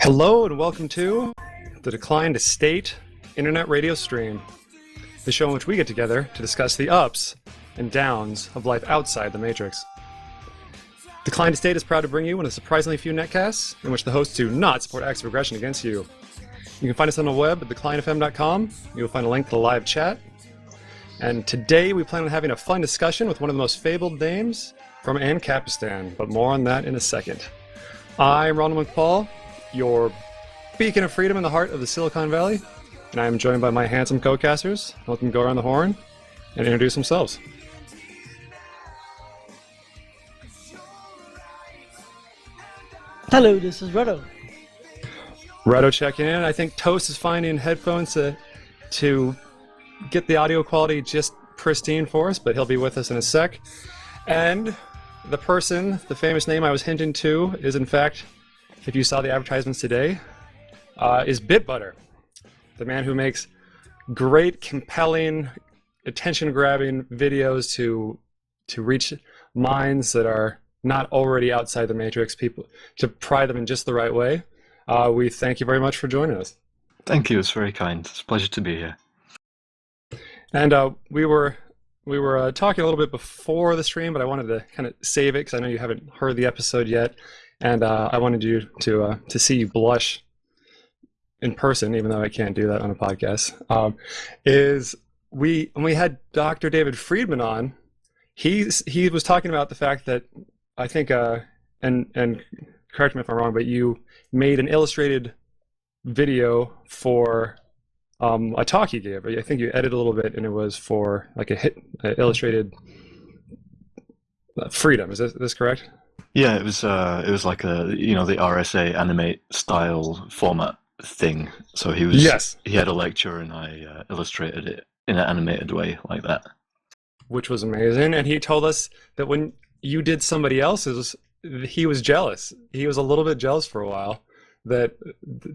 Hello and welcome to the Declined State Internet Radio Stream, the show in which we get together to discuss the ups and downs of life outside the Matrix. Declined State is proud to bring you one of the surprisingly few netcasts in which the hosts do not support acts of aggression against you. You can find us on the web at declinedfm.com. You'll find a link to the live chat. And today we plan on having a fun discussion with one of the most fabled names from Ancapistan, but more on that in a second. I'm Ronald McPaul, your beacon of freedom in the heart of the Silicon Valley, and I am joined by my handsome co-casters. Let them go around the horn and introduce themselves. Hello, this is Redo. Redo checking in. I think Toast is finding headphones to get the audio quality just pristine for us, but he'll be with us in a sec. And the person, the famous name I was hinting to, is in fact, if you saw the advertisements today, is Bitbutter, the man who makes great, compelling, attention-grabbing videos to reach minds that are not already outside the Matrix, people to pry them in just the right way. We thank you very much for joining us. Thank you. It's very kind. It's a pleasure to be here. And we were talking a little bit before the stream, but I wanted to kind of save it because I know you haven't heard the episode yet, and I wanted you to see you blush in person, even though I can't do that on a podcast. When we had Dr. David Friedman on, he was talking about the fact that I think and correct me if I'm wrong, but you made an illustrated video for a talk you gave. I think you edited a little bit, and it was for like a illustrated freedom. Is this correct? Yeah, it was like the RSA animate style format thing. So he had a lecture, and I illustrated it in an animated way like that, which was amazing. And he told us that when you did somebody else's, he was jealous. He was a little bit jealous for a while that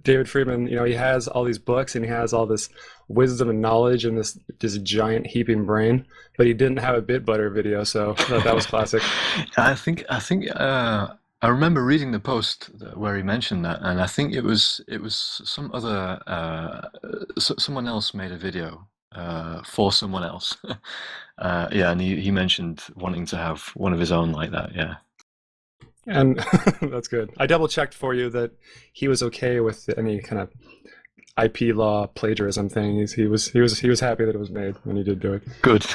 David Friedman, he has all these books and he has all this wisdom and knowledge and this giant heaping brain, but he didn't have a Bitbutter video, so that was classic. I think I remember reading the post where he mentioned that, and I think it was some other someone else made a video for someone else. And he mentioned wanting to have one of his own like that. Yeah. And that's good. I double checked for you that he was okay with any kind of IP law plagiarism thing. He was happy that it was made when he did do it. Good.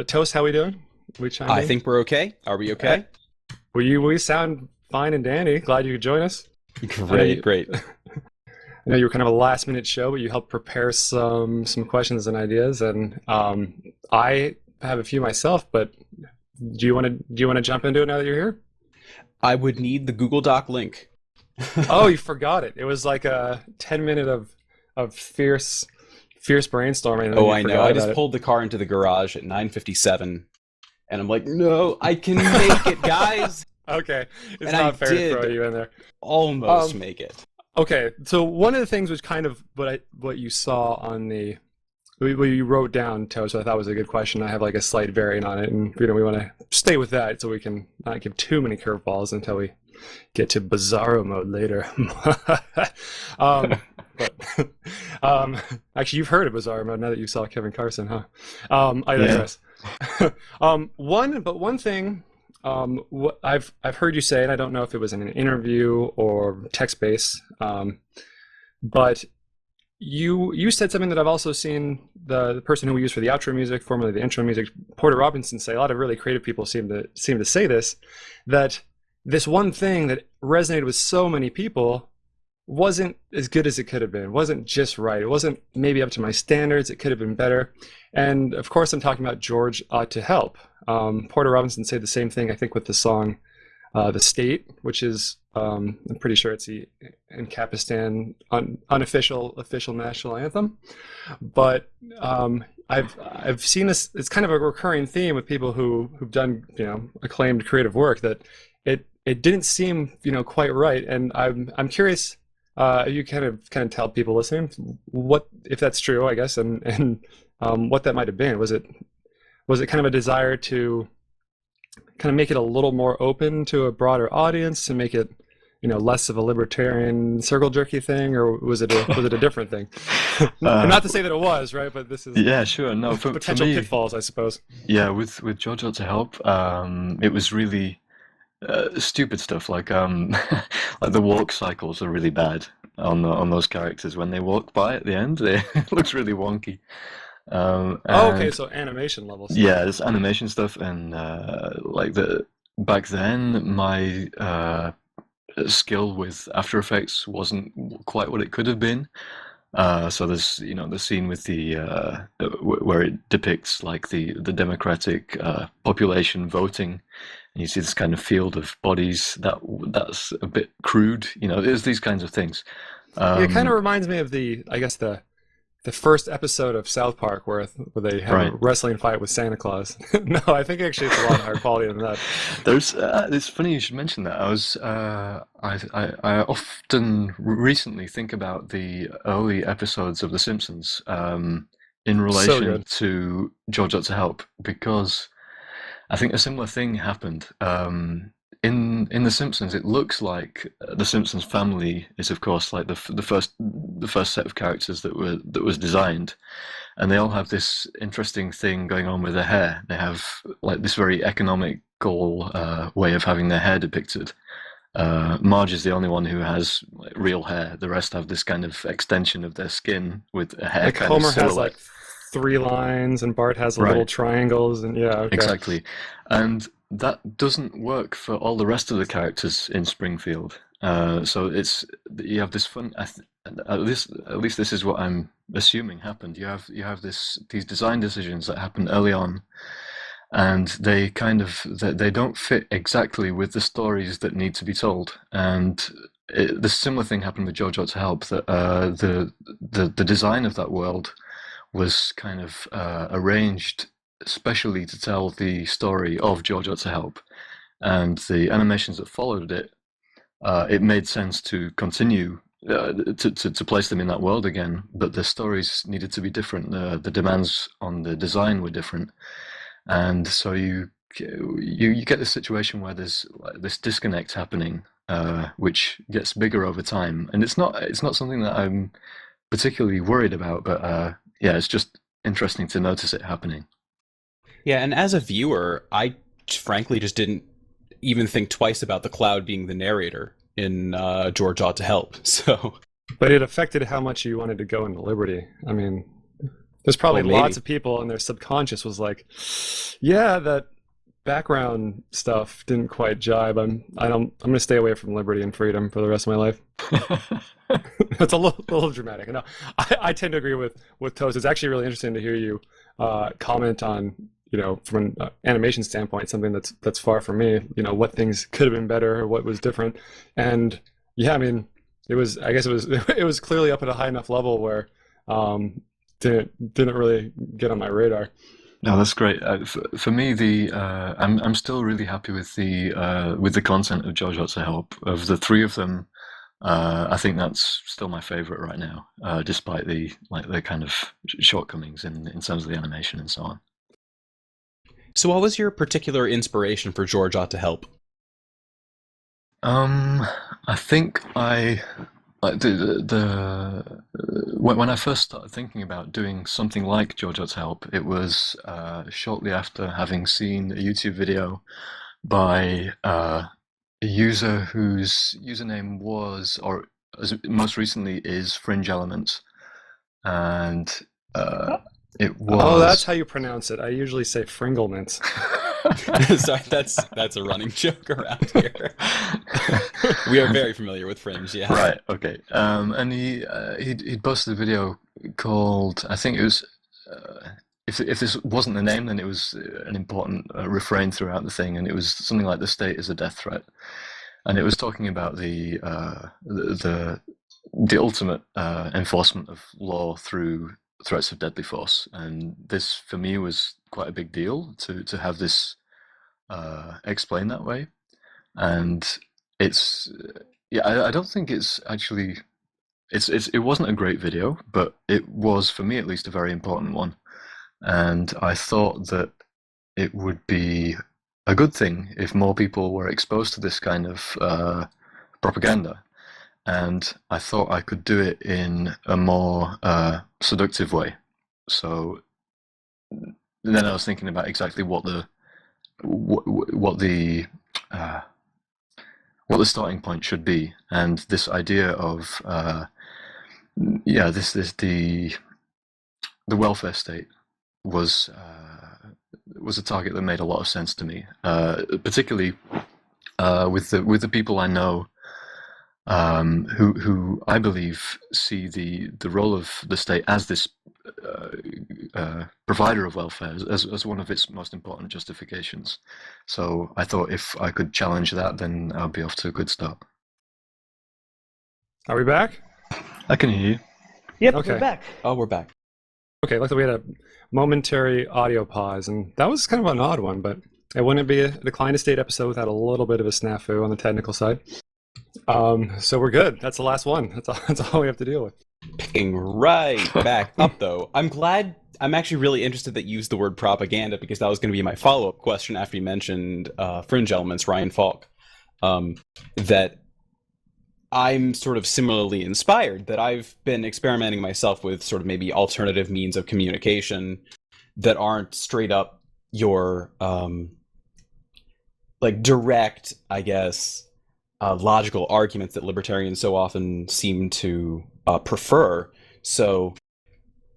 Toast, how we doing? I think we're okay. Are we okay? We sound fine and dandy. Glad you could join us. Great. I know you were kind of a last minute show, but you helped prepare some questions and ideas, and I have a few myself, but do you want to jump into it now that you're here? I would need the Google Doc link. Oh, you forgot it. It was like a 10-minute of fierce brainstorming. Oh, I know. I just pulled the car into the garage at 9:57, and I'm like, no, I can make it, guys. Okay, it's not fair to throw you in there. Almost make it. Okay, so one of the things was kind of what you saw on what you wrote down, Toast, I thought was a good question. I have like a slight variant on it, and we want to stay with that so we can not give too many curveballs until we get to Bizarro Mode later. Actually, you've heard of Bizarro Mode now that you saw Kevin Carson, huh? I digress. One thing what I've heard you say, and I don't know if it was in an interview or text-based, but you said something that I've also seen the person who we use for the outro music, formerly the intro music, Porter Robinson, say. A lot of really creative people seem to say this, that this one thing that resonated with so many people wasn't as good as it could have been. It wasn't just right. It wasn't maybe up to my standards. It could have been better. And of course, I'm talking about George Ought to Help. Porter Robinson said the same thing, I think, with the song The State, which is, I'm pretty sure it's the Ancapistan unofficial national anthem. But I've seen this, it's kind of a recurring theme with people who've done, acclaimed creative work, that it didn't seem, quite right. And I'm curious, you kind of tell people listening what, if that's true, I guess, and what that might have been. Was it kind of a desire to kind of make it a little more open to a broader audience, to make it less of a libertarian circle jerky thing, or was it a different thing? Uh, Not to say that it was, right? But this is yeah, sure. No, for potential me, pitfalls, I suppose. yeah, with Jojo to help, it was really stupid stuff like like the walk cycles are really bad on those characters when they walk by at the end. It looks really wonky. Oh, okay, And so animation level stuff. yeah, there's animation stuff and like the back then my skill with After Effects wasn't quite what it could have been. So there's the scene with the where it depicts like the democratic population voting, and you see this kind of field of bodies that's a bit crude. There's these kinds of things. Yeah, it kind of Um, reminds me of I guess the first episode of South Park where they have a right. wrestling fight with Santa Claus. No, I think actually it's a lot higher quality than that. It's funny you should mention that. I often recently think about the early episodes of The Simpsons in So relation good. to George to Help because I think a similar thing happened. In The Simpsons, it looks like the Simpsons family is, of course, like the first set of characters that was designed, and they all have this interesting thing going on with their hair. They have like this very economical way of having their hair depicted. Marge is the only one who has like, real hair. The rest have this kind of extension of their skin with a hair Like kind of Homer has silhouette. like three lines, and Bart has little Right. triangles, and yeah, okay. Exactly. And that doesn't work for all the rest of the characters in Springfield. So you have this fun. At least this is what I'm assuming happened. You have these design decisions that happen early on, and they don't fit exactly with the stories that need to be told. And the similar thing happened with JoJo to Help. That the design of that world was kind of arranged especially to tell the story of Jojo to Help, and the animations that followed it. It made sense to continue to place them in that world again, but the stories needed to be different. The demands on the design were different, and so you get this situation where there's like this disconnect happening, which gets bigger over time, and it's not something that I'm particularly worried about, but yeah, it's just interesting to notice it happening. Yeah, and as a viewer, I frankly just didn't even think twice about the cloud being the narrator in George Ought to Help. So, But it affected how much you wanted to go into Liberty. I mean, there's oh, probably lots maybe. of people, and their subconscious was like, "Yeah, that background stuff didn't quite jibe. I'm gonna stay away from liberty and freedom for the rest of my life." That's a little dramatic. No, I tend to agree with Toast. It's actually really interesting to hear you comment on, from an animation standpoint, something that's far from me. What things could have been better, or what was different, and yeah, I mean, I guess it was it was clearly up at a high enough level where didn't really get on my radar. No, that's great. For me, I'm still really happy with the content of JoJo to Help. Of the three of them, I think that's still my favorite right now, despite the kind of shortcomings in terms of the animation and so on. So, what was your particular inspiration for George Ought to Help? Um, I think I like when I first started thinking about doing something like JoJo's Help, it was shortly after having seen a YouTube video by a user whose username was, or most recently is, Fringe Elements, and it Oh, that's was. how you pronounce it. I usually say Fringlements. Sorry, that's a running joke around here. We are very familiar with Fringe, yes. Right. Okay. And he posted a video called, I think it was, if this wasn't the name, then it was an important refrain throughout the thing, and it was something like "the state is a death threat," and it was talking about the ultimate enforcement of law through threats of deadly force, and this for me was quite a big deal to have this explained that way, and it's yeah, I don't think it's actually it wasn't a great video, but it was for me at least a very important one, and I thought that it would be a good thing if more people were exposed to this kind of propaganda, and I thought I could do it in a more seductive way. So then I was thinking about exactly what the uh, what the starting point should be, and this idea of this the welfare state was a target that made a lot of sense to me, particularly with the people I know who I believe see the role of the state as this provider of welfare as one of its most important justifications. So I thought if I could challenge that, then I'll be off to a good start. Are we back? I can hear you. Yep, Okay. we're back. Oh, we're back. Okay, luckily we had a momentary audio pause, and that was kind of an odd one, but it wouldn't be a Decline to State episode without a little bit of a snafu on the technical side. So we're good. That's the last one. That's all we have to deal with. Picking right back up, though. I'm actually really interested that you used the word propaganda, because that was going to be my follow-up question after you mentioned Fringe Elements, Ryan Falk. That I'm sort of similarly inspired, that I've been experimenting myself with sort of maybe alternative means of communication that aren't straight up your like direct, I guess, logical arguments that libertarians so often seem to prefer. So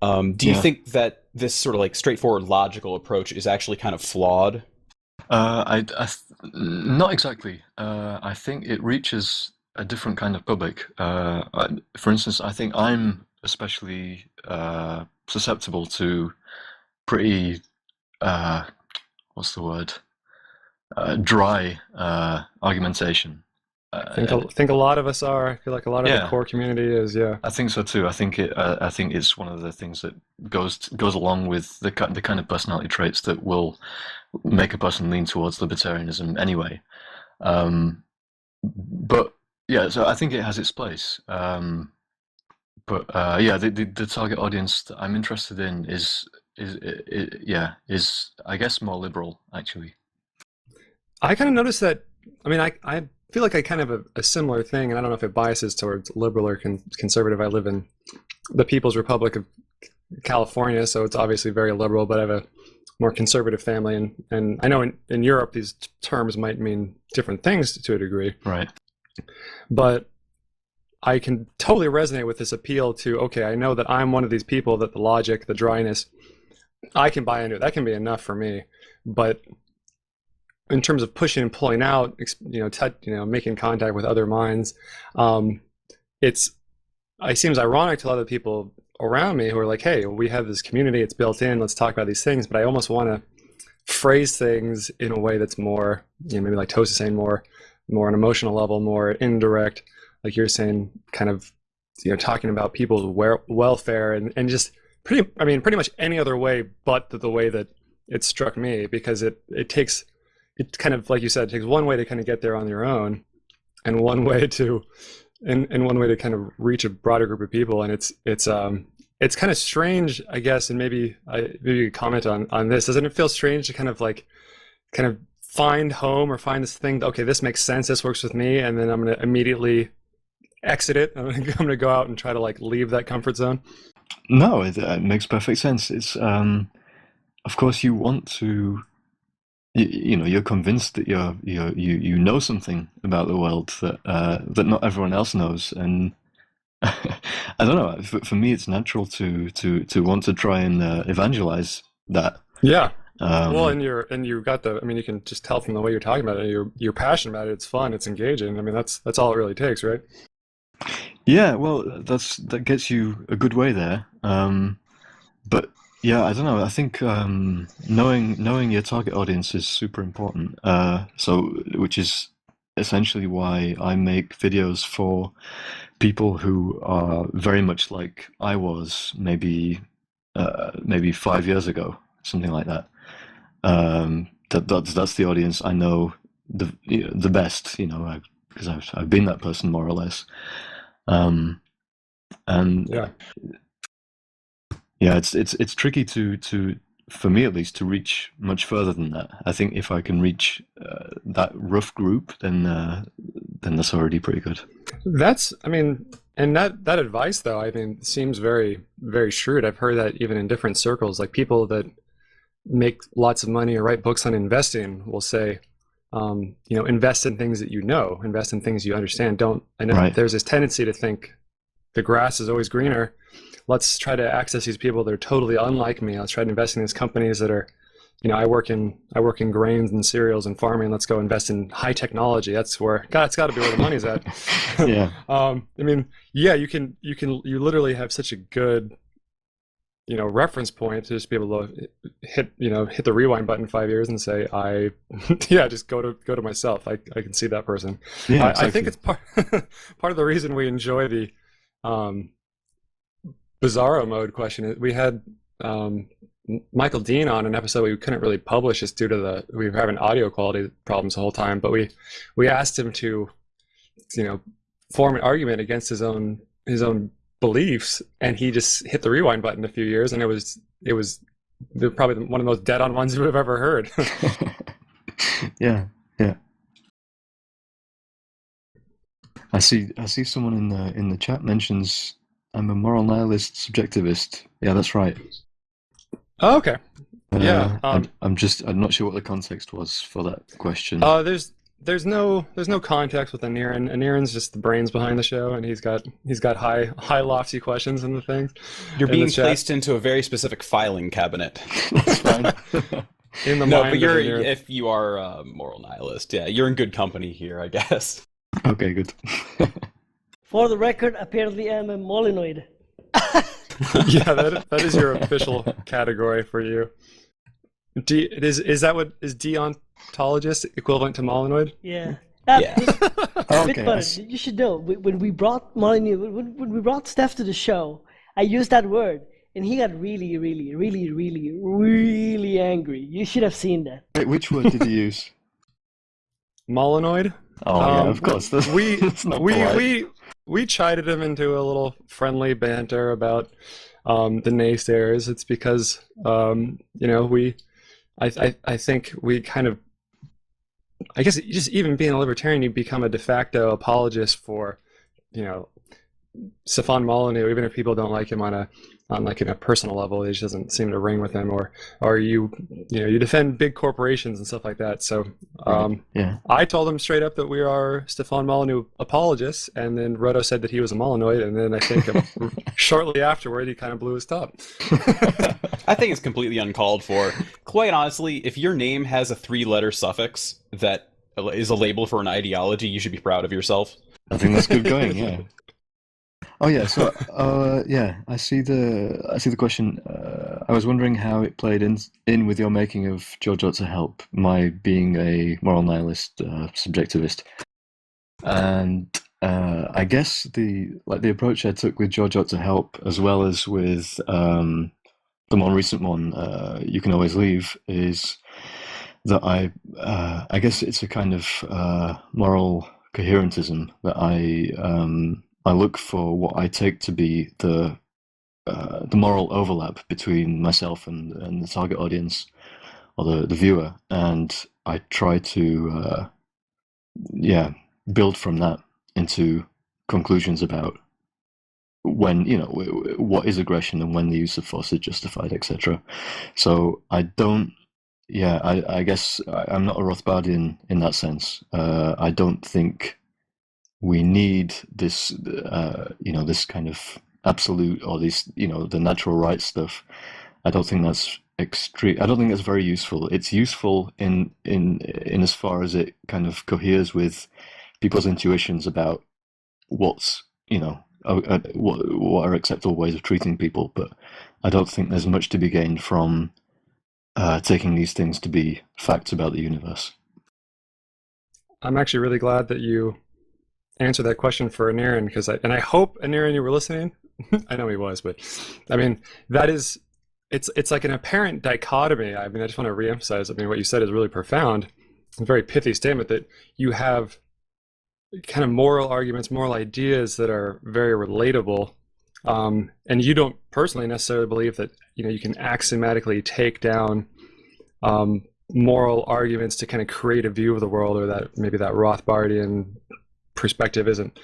do you think that this sort of like straightforward logical approach is actually kind of flawed? Not exactly. I think it reaches a different kind of public. For instance, I think I'm especially susceptible to pretty, what's the word, dry argumentation. I think a lot of us are. I feel like a lot of the core community is. Yeah, I think so too. I think it's one of the things that goes along with the kind of personality traits that will make a person lean towards libertarianism anyway. But yeah, so I think it has its place. The target audience that I'm interested in is I guess more liberal, actually. I kind of noticed that. I mean, I feel like I kind of have a similar thing, and I don't know if it biases towards liberal or conservative. I live in the People's Republic of California, so it's obviously very liberal, but I have a more conservative family, and I know in Europe these terms might mean different things to a degree. Right. But I can totally resonate with this appeal to, okay, I know that I'm one of these people that the logic, the dryness, I can buy into it. That can be enough for me. But in terms of pushing and pulling out, making contact with other minds, it seems ironic to a lot of the people around me who are like, hey, we have this community, it's built in, let's talk about these things. But I almost want to phrase things in a way that's more, maybe like Toast is saying, more an emotional level, more indirect, like you're saying, kind of, talking about people's welfare and just pretty much any other way but the way that it struck me, because it kind of, like you said, it takes one way to kind of get there on your own, and one way to kind of reach a broader group of people. And it's kind of strange, I guess, and maybe you could comment on this. Doesn't it feel strange to kind of find home or find this thing, okay, this makes sense, this works with me, and then I'm going to immediately exit it. I'm going to go out and try to like leave that comfort zone? No, it makes perfect sense. It's of course you want to, you're convinced that you know something about the world that not everyone else knows, and I don't know. For me, it's natural to want to try and evangelize that. Yeah. Well, and you got you can just tell from the way you're talking about it. You're passionate about it. It's fun. It's engaging. I mean, that's all it really takes, right? Yeah. Well, that gets you a good way there. But yeah, I don't know. I think knowing your target audience is super important. Which is essentially why I make videos for people who are very much like I was maybe 5 years ago, something like that. That's the audience I know the best, because I've been that person more or less. And yeah, it's tricky to for me at least, to reach much further than that. I think if I can reach that rough group, then that's already pretty good. I mean, and that advice though, I mean, seems very, very shrewd. I've heard that even in different circles, like people that make lots of money or write books on investing will say, invest in things that invest in things you understand. I know Right. there's this tendency to think the grass is always greener. Let's try to access these people that are totally unlike me. Let's try to invest in these companies that are, I work in grains and cereals and farming. Let's go invest in high technology. That's where it's got to be where the money's at. Yeah. I mean, yeah, you literally have such a good, reference point to just be able to hit the rewind button 5 years and say, just go to myself. I can see that person. Yeah, I exactly. think it's part of the reason we enjoy the Bizarro Mode question. We had Michael Dean on an episode we couldn't really publish just due to we were having audio quality problems the whole time, but we asked him to form an argument against his own beliefs, and he just hit the rewind button a few years, and it was probably one of the most dead on ones we've ever heard. Yeah. I see someone in the chat mentions I'm a moral nihilist subjectivist. Yeah, that's right. Oh, okay. Yeah. I'm not sure what the context was for that question. There's no context with Aniran. Aniran's just the brains behind the show, and he's got high lofty questions in the things. You're being placed into a very specific filing cabinet. That's fine. In the No, mind but of Aniran. if you are a moral nihilist, yeah, you're in good company here, I guess. Okay, good. For the record, apparently I'm a molinoid. Yeah, that is your official category for you. Is deontologist equivalent to molinoid? Yeah. Yeah. Okay. Bitbutter, you should know when we brought molinoid, when we brought Steph to the show, I used that word, and he got really, really, really, really, really angry. You should have seen that. Wait, which word did you use? Molinoid. Oh yeah, of course. That's not polite. We chided him into a little friendly banter about the naysayers. It's because I think we kind of, I guess just even being a libertarian, you become a de facto apologist for Stefan Molyneux, even if people don't like him on a personal level. He just doesn't seem to ring with him, or you defend big corporations and stuff like that. So Yeah. I told him straight up that we are Stefan Molyneux apologists, and then Roto said that he was a Molinoid, and then I think shortly afterward he kind of blew his top. I think it's completely uncalled for. Quite honestly, if your name has a 3-letter suffix that is a label for an ideology, you should be proud of yourself. I think that's good going. Yeah. Oh yeah. So I see the question. I was wondering how it played in with your making of Jojo to Help, my being a moral nihilist subjectivist, and I guess the approach I took with Jojo to Help, as well as with the more recent one, You Can Always Leave, is that I guess it's a kind of moral coherentism that I look for what I take to be the moral overlap between myself and the target audience or the viewer, and I try to build from that into conclusions about when what is aggression and when the use of force is justified, etc. So I don't. Yeah, I guess I'm not a Rothbardian in that sense. I don't think we need this, this kind of absolute or this, the natural right stuff. I don't think that's extreme. I don't think that's very useful. It's useful in as far as it kind of coheres with people's intuitions about what's, what are acceptable ways of treating people. But I don't think there's much to be gained from taking these things to be facts about the universe. I'm actually really glad that you answered that question for Aniran, because I hope, Aniran, you were listening. I know he was, but I mean, it's like an apparent dichotomy. I mean, I just want to reemphasize, what you said is really profound. A very pithy statement that you have kind of moral arguments, moral ideas that are very relatable, And you don't personally necessarily believe that you can axiomatically take down moral arguments to kind of create a view of the world, or that maybe that Rothbardian perspective isn't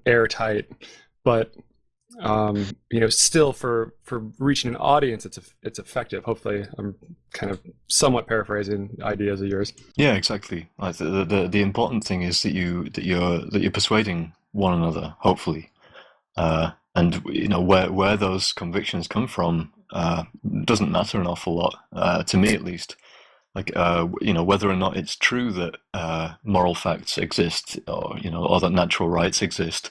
airtight, but still for reaching an audience, it's effective. Hopefully, I'm kind of somewhat paraphrasing ideas of yours. Yeah, exactly. Like the important thing is that you're persuading one another, hopefully, and where those convictions come from doesn't matter an awful lot, to me at least. Like whether or not it's true that moral facts exist, or that natural rights exist.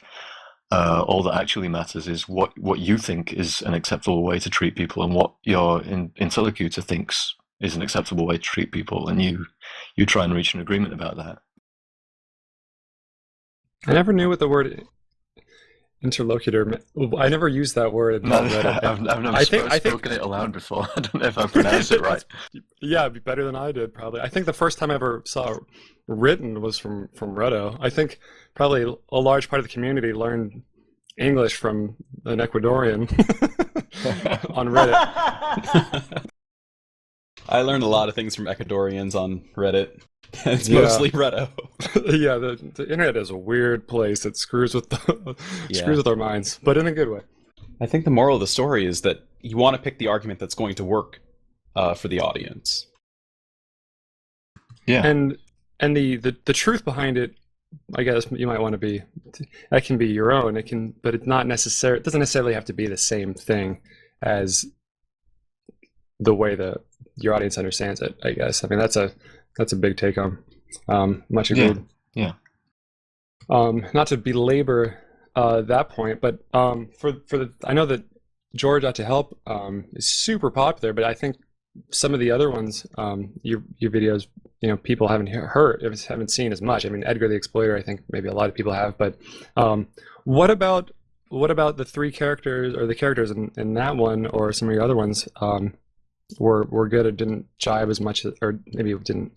All that actually matters is what you think is an acceptable way to treat people, and what your interlocutor thinks is an acceptable way to treat people, and you try and reach an agreement about that. I never knew what the word interlocutor meant. I never used that word. No, I've never spoken it aloud before. I don't know if I pronounced it right. Yeah, it'd be better than I did, probably. I think the first time I ever saw it written was from Redo. I think probably a large part of the community learned English from an Ecuadorian on Reddit. I learned a lot of things from Ecuadorians on Reddit. It's mostly Redo. Yeah, the internet is a weird place. It screws with screws with our minds, but in a good way. I think the moral of the story is that you want to pick the argument that's going to work for the audience. Yeah, and the truth behind it, I guess you might want to be. That can be your own. But it's not necessary. It doesn't necessarily have to be the same thing as the way that your audience understands it. I guess. I mean, that's a big take home. Much agreed. Yeah. Not to belabor that point, but I know that George to Help is super popular, but I think some of the other ones, your videos, people haven't seen as much. I mean, Edgar the Exploiter, I think maybe a lot of people have, but what about the three characters, or the characters in that one, or some of your other ones, were good, or didn't jive as much, or maybe it didn't.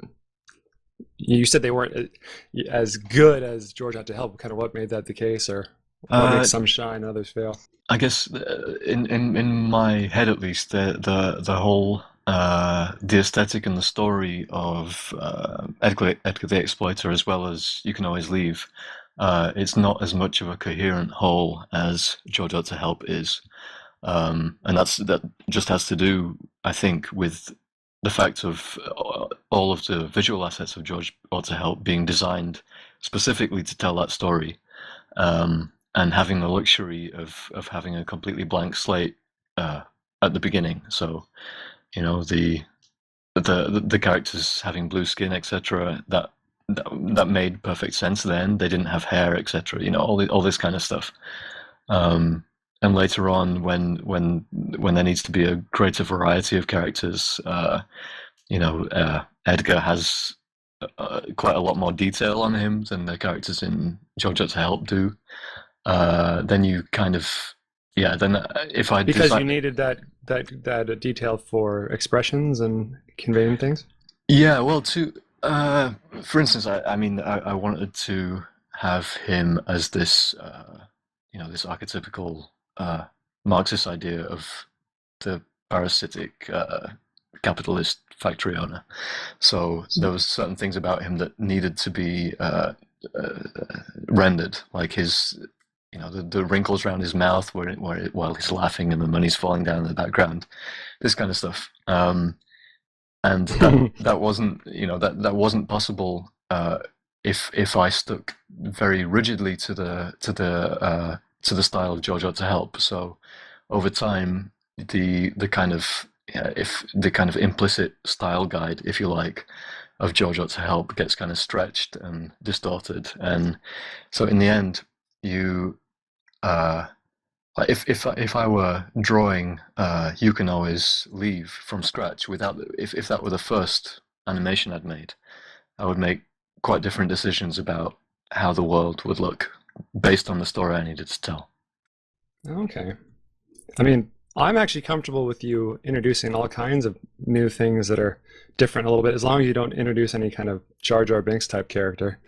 You said they weren't as good as George to Help. Kind of what made that the case, or what makes some shine and others fail? I guess in my head, at least, the whole the aesthetic and the story of Edgar the Exploiter, as well as You Can Always Leave, it's not as much of a coherent whole as George Ought to Help is, and that just has to do, I think, with the fact of all of the visual assets of George Ought to Help being designed specifically to tell that story, and having the luxury of having a completely blank slate at the beginning. So, the characters having blue skin, etc. That made perfect sense then. They didn't have hair, etc. All this kind of stuff. And later on, when there needs to be a greater variety of characters, Edgar has quite a lot more detail on him than the characters in George Ought to Help do. Then you kind of, then if I because you needed that detail for expressions and conveying things. Yeah, well, for instance, I wanted to have him as this, this archetypical Marxist idea of the parasitic capitalist factory owner. So there was certain things about him that needed to be rendered, like his, the wrinkles around his mouth while he's laughing and the money's falling down in the background, this kind of stuff. And that wasn't, that wasn't possible if I stuck very rigidly to the style of George Ought to Help. So over time, the kind of implicit style guide, if you like, of George Ought to Help gets kind of stretched and distorted, and so in the end, if I were drawing You Can Always Leave from scratch if that were the first animation I'd made, I would make quite different decisions about how the world would look based on the story I needed to tell. Okay. I mean, I'm actually comfortable with you introducing all kinds of new things that are different a little bit, as long as you don't introduce any kind of Jar Jar Binks type character.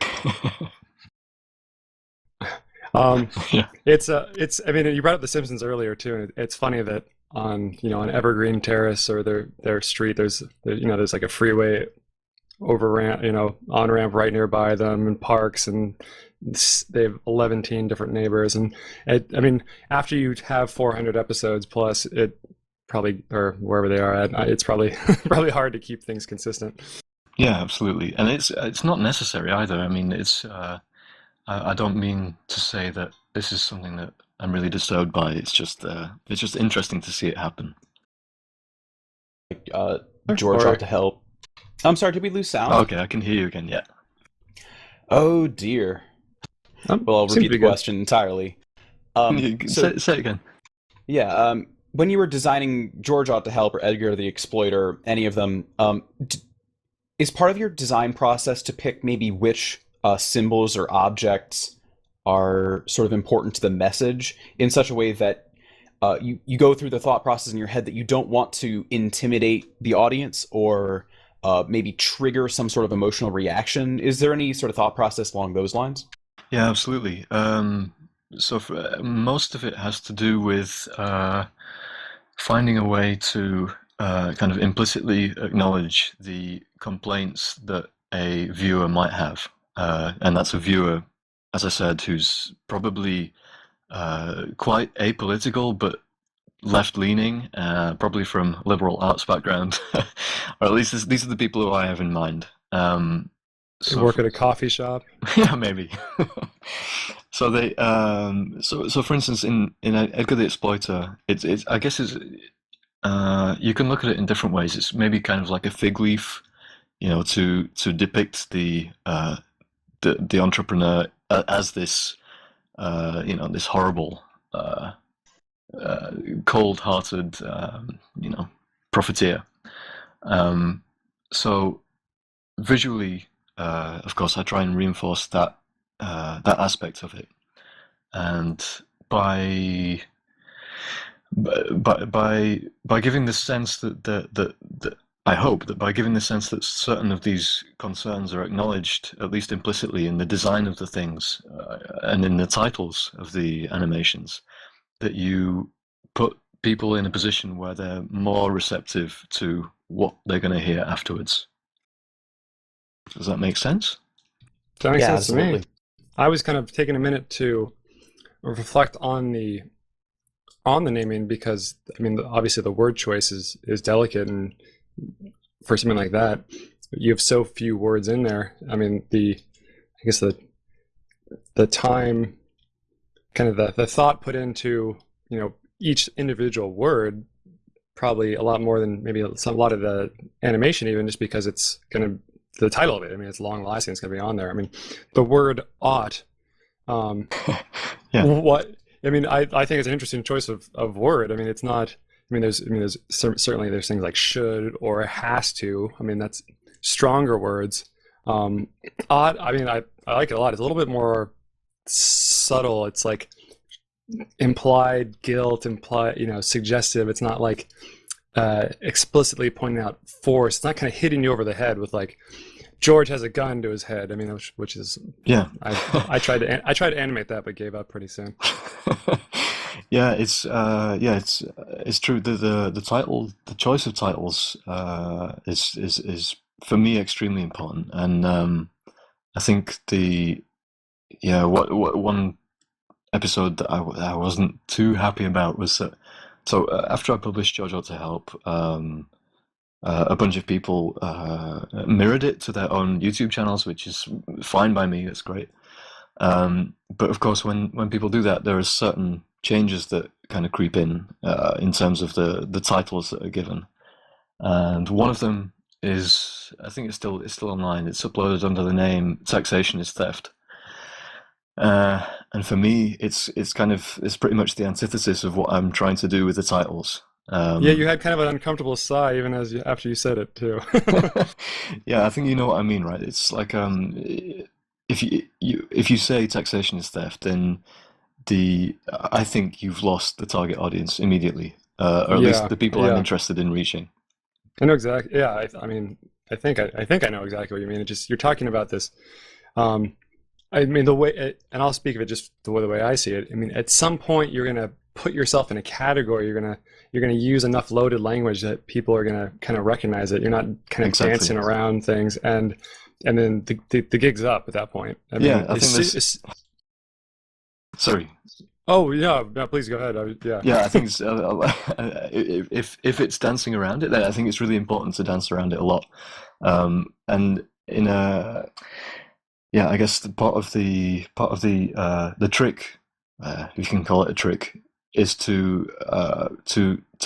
Yeah. It's. I mean, you brought up The Simpsons earlier too, and it's funny that on Evergreen Terrace or their street, there's like a freeway over ramp, on ramp right nearby them, and parks, and they have 11 different neighbors, and I mean, after you have 400 episodes plus, it probably, or wherever they are at, it's probably probably hard to keep things consistent. Yeah, absolutely. And it's not necessary either. I mean, I don't mean to say that this is something that I'm really disturbed by. It's just interesting to see it happen. George Or ought to help. I'm sorry, did we lose sound? Okay, I can hear you again. Yeah. Oh dear. Well, I'll seems to repeat be the good. question entirely. So Say it again. yeah, when you were designing George Ought to Help or Edgar the Exploiter, any of them, is part of your design process to pick maybe which symbols or objects are sort of important to the message in such a way that you go through the thought process in your head that you don't want to intimidate the audience or maybe trigger some sort of emotional reaction? Is there any sort of thought process along those lines? Yeah, absolutely. Most of it has to do with finding a way to kind of implicitly acknowledge the complaints that a viewer might have. And that's a viewer, as I said, who's probably quite apolitical, but left-leaning, probably from liberal arts background, or at least these are the people who I have in mind. They So, work at a coffee shop. yeah, maybe. So so for instance, in Edgar the Exploiter, it's I guess it's you can look at it in different ways. It's maybe kind of like a fig leaf, to depict the entrepreneur as this this horrible cold-hearted profiteer. Um, so visually, of course, I try and reinforce that aspect of it, and by by giving the sense that I hope that by giving the sense that certain of these concerns are acknowledged, at least implicitly, in the design of the things and in the titles of the animations, that you put people in a position where they're more receptive to what they're going to hear afterwards. Does that make sense? That makes Yeah, sense to me. absolutely. I was kind of taking a minute to reflect on the naming, because I mean, obviously the word choice is delicate, and for something like that, you have so few words in there. I mean, I guess the time, kind of the thought put into each individual word, probably a lot more than maybe a lot of the animation, even just because it's going to, the title of it, I mean, it's long lasting, it's going to be on there. I mean, the word ought, Yeah. what I mean, I think it's an interesting choice of word. I mean, it's not. There's certainly there's things like should or has to. I mean, that's stronger words. Ought. I mean, I like it a lot. It's a little bit more subtle. It's like implied guilt, suggestive. It's not like explicitly pointing out force. It's not kind of hitting you over the head with like George has a gun to his head. I mean, which is Yeah. I tried to animate that, but gave up pretty soon. Yeah, it's true. The title, the choice of titles, is for me extremely important, and I think what one episode that I wasn't too happy about was that. So after I published Jojo to Help, a bunch of people mirrored it to their own YouTube channels, which is fine by me. That's great. But of course, when people do that, there are certain changes that kind of creep in terms of the titles that are given, and one of them is, I think it's still online. It's uploaded under the name "Taxation is Theft," and for me, it's pretty much the antithesis of what I'm trying to do with the titles. Yeah, you had kind of an uncomfortable sigh even after you said it too. Yeah, I think you know what I mean, right? It's like if you say taxation is theft, then I think you've lost the target audience immediately, or at least Yeah, the people I'm yeah, interested in reaching. I know exactly. Yeah, I mean, I think I know exactly what you mean. It just, you're talking about this. Um, I mean, and I'll speak of it just the way I see it. I mean, at some point, you're gonna put yourself in a category. You're gonna use enough loaded language that people are gonna kind of recognize it. You're not kind of Exactly. dancing around things, and then the gig's up at that point. I Yeah, mean, I think sorry. Oh yeah, no, please go ahead. Yeah. Yeah, I think it's, if it's dancing around it, then I think it's really important to dance around it a lot. And in a yeah, I guess part of the trick, if you can call it a trick, is to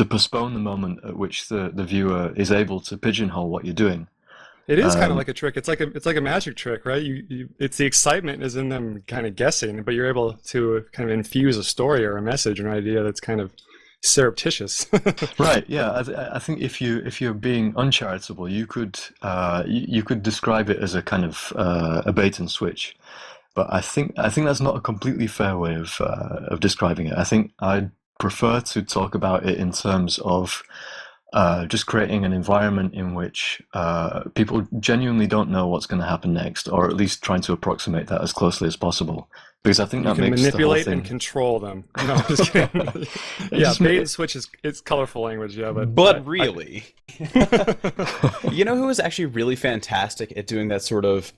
postpone the moment at which the viewer is able to pigeonhole what you're doing. It is kind of like a trick. It's like a magic trick, right? It's the excitement is in them kind of guessing, but you're able to kind of infuse a story or a message or an idea that's kind of surreptitious. Right. Yeah. I think if you're being uncharitable, you could describe it as a kind of a bait and switch, but I think that's not a completely fair way of describing it. I think I'd prefer to talk about it in terms of just creating an environment in which people genuinely don't know what's going to happen next, or at least trying to approximate that as closely as possible. Because I think You that can makes manipulate the whole and thing. control them. No, I'm just kidding. Yeah, bait and switch it's colorful language, yeah, But really, you know who is actually really fantastic at doing that sort of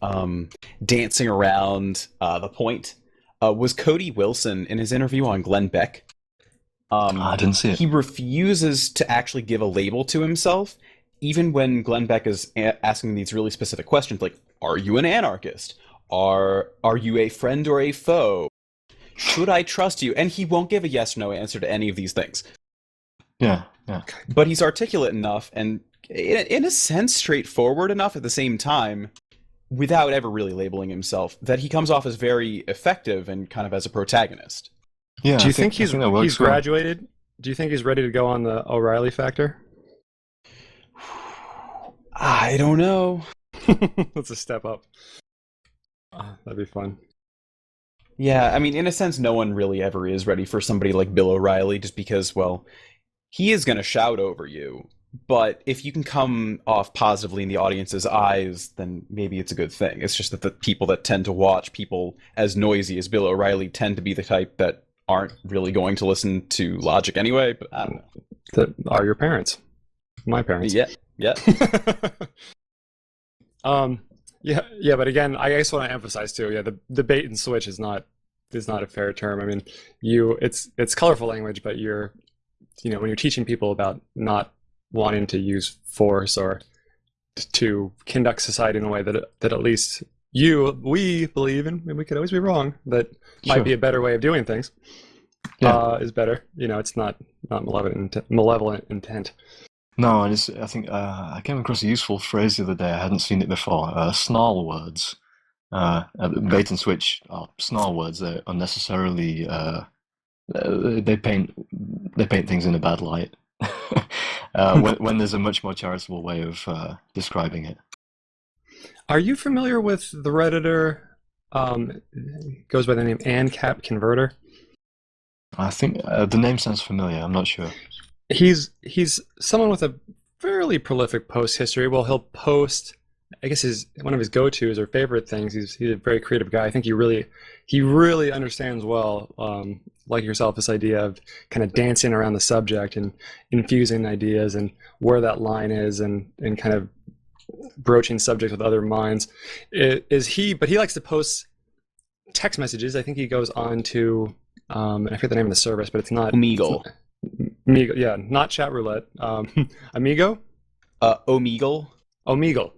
dancing around the point was Cody Wilson in his interview on Glenn Beck. I didn't see it. He refuses to actually give a label to himself, even when Glenn Beck is asking these really specific questions, like, "Are you an anarchist? Are you a friend or a foe? Should I trust you?" And he won't give a yes/no answer to any of these things. Yeah. Yeah. But he's articulate enough and, in a sense, straightforward enough at the same time, without ever really labeling himself, that he comes off as very effective and kind of as a protagonist. Yeah. Do you I think I that works he's well. graduated? Do you think he's ready to go on the O'Reilly factor? I don't know. That's a step up. That'd be fun. Yeah, I mean, in a sense, no one really ever is ready for somebody like Bill O'Reilly, just because, well, he is going to shout over you. But if you can come off positively in the audience's eyes, then maybe it's a good thing. It's just that the people that tend to watch people as noisy as Bill O'Reilly tend to be the type that aren't really going to listen to logic anyway. But I don't know. That are your parents. My parents. Yeah, yeah. Yeah, but again, I just want to emphasize too. Yeah, the bait and switch is not a fair term. I mean, it's colorful language, but when you're teaching people about not wanting to use force or to conduct society in a way that at least we believe in, and we could always be wrong, that Sure. might be a better way of doing things. Yeah. Is better. It's not malevolent intent. No, and I think I came across a useful phrase the other day. I hadn't seen it before. Snarl words. Bait and switch are snarl words. They're unnecessarily. They paint things in a bad light. When there's a much more charitable way of describing it. Are you familiar with the Redditor? It goes by the name ANCAP Converter. I think the name sounds familiar. I'm not sure. He's someone with a fairly prolific post history. Well, he'll post. I guess one of his go-tos or favorite things. He's a very creative guy. I think he really understands well, like yourself, this idea of kind of dancing around the subject and infusing ideas and where that line is and kind of broaching subjects with other minds. But he likes to post text messages. I think he goes on to I forget the name of the service, but it's not Omegle. Omegle, yeah, not chat roulette. Amigo? Omegle. Omegle.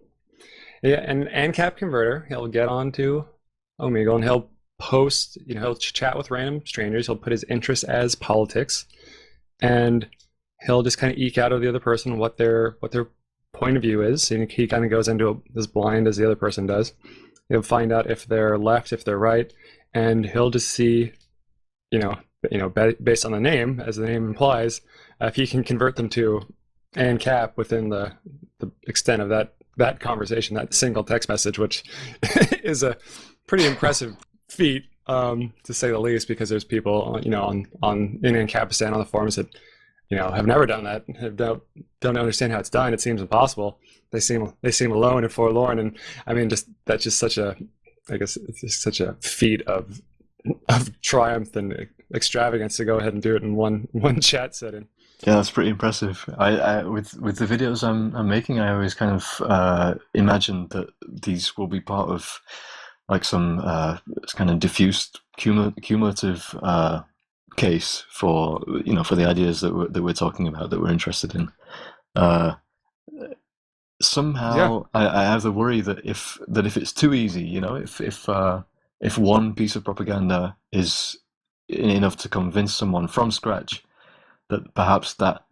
Yeah, and ANCAP Converter, he'll get onto Omegle and he'll post, he'll chat with random strangers. He'll put his interests as politics, and he'll just kind of eke out of the other person what their point of view is. And he kind of goes into as blind as the other person does. He'll find out if they're left, if they're right, and he'll just see, based on the name, as the name implies, if he can convert them to ANCAP within the extent of that conversation, that single text message, which is a pretty impressive feat, to say the least, because there's people, in ANCAPistan on the forums that, have never done that, don't understand how it's done. It seems impossible. They seem alone and forlorn, and I mean, that's just such a I guess it's just such a feat of triumph and extravagance to go ahead and do it in one chat setting. Yeah, that's pretty impressive. I with the videos I'm making, I always kind of imagine that these will be part of like some kind of diffused cumulative case for for the ideas that we're talking about, that we're interested in. Somehow I have the worry that if it's too easy, if one piece of propaganda is enough to convince someone from scratch, that perhaps that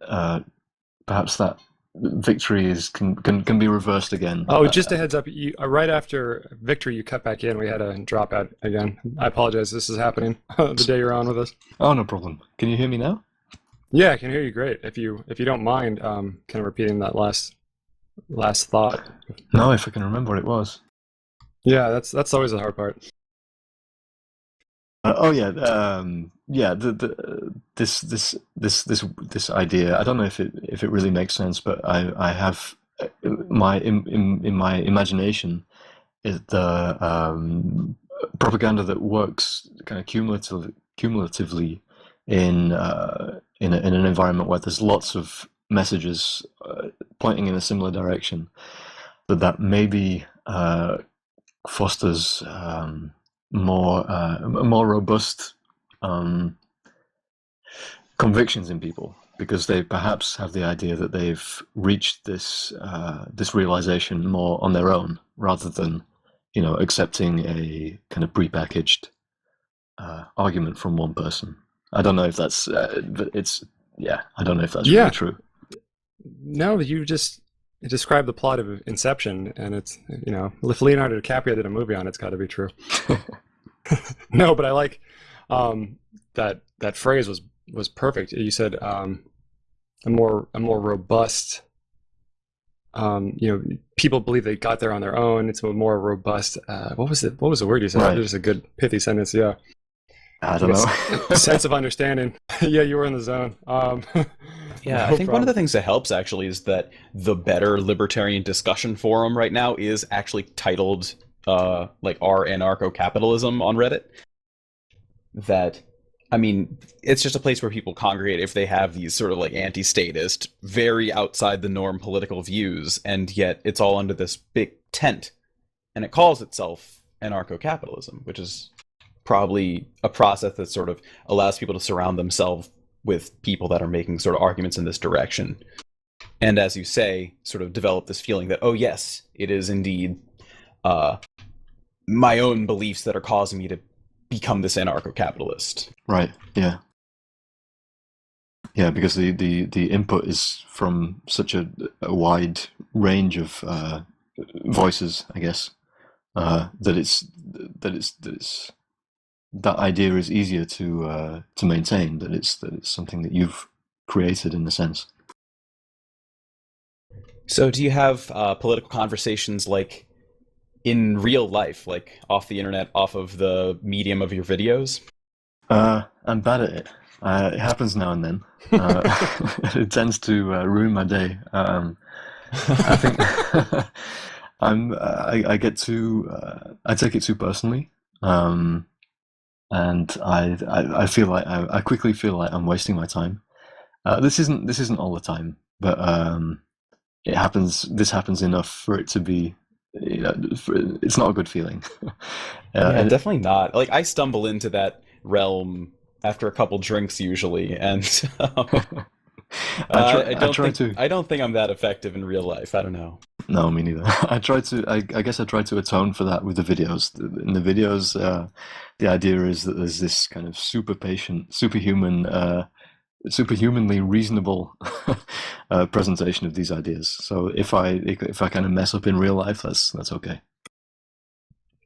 victory can be reversed again. Oh, just a heads up, right after victory, you cut back in. We had a drop out again. I apologize. This is happening the day you're on with us. Oh, no problem. Can you hear me now? Yeah, I can hear you great. If you don't mind, kind of repeating that last thought. No, if I can remember what it was. Yeah, that's always the hard part. This idea. I don't know if it really makes sense, but I have in my imagination is the propaganda that works kind of cumulatively in an environment where there's lots of messages pointing in a similar direction. That maybe fosters more robust convictions in people, because they perhaps have the idea that they've reached this realization more on their own, rather than accepting a kind of prepackaged argument from one person. I don't know if that's I don't know if that's really true. No, you described the plot of Inception, and it's if Leonardo DiCaprio did a movie on it, it's got to be true. No, but I like that phrase was perfect. You said a more robust. People believe they got there on their own. It's a more robust. What was the word you said? Right. It was a good pithy sentence. Yeah. I don't know. Sense of understanding. Yeah, you were in the zone. Yeah, No I think one of problem. the things that helps actually is that the better libertarian discussion forum right now is actually titled like "Our Anarcho-Capitalism" on Reddit. That, I mean, it's just a place where people congregate if they have these sort of like anti-statist, very outside the norm political views, and yet it's all under this big tent, and it calls itself anarcho-capitalism, which is probably a process that sort of allows people to surround themselves with people that are making sort of arguments in this direction. And as you say, sort of develop this feeling that, oh yes, it is indeed my own beliefs that are causing me to become this anarcho-capitalist. Right. Yeah. Yeah, because the input is from such a wide range of voices, I guess, that idea is easier to maintain. That it's something that you've created in a sense. So do you have political conversations like in real life, like off the internet, off of the medium of your videos? I'm bad at it. It happens now and then. It tends to ruin my day. I think I get too I take it too personally, and I feel like I quickly feel like I'm wasting my time. This isn't all the time, but it happens. This happens enough for it to be. It's not a good feeling. Yeah, definitely not. Like, I stumble into that realm after a couple drinks usually, and I don't think I'm that effective in real life. I don't know. No, me neither. I guess I try to atone for that with the videos. In the videos, the idea is that there's this kind of super patient, superhumanly reasonable presentation of these ideas. So if I kind of mess up in real life, that's okay.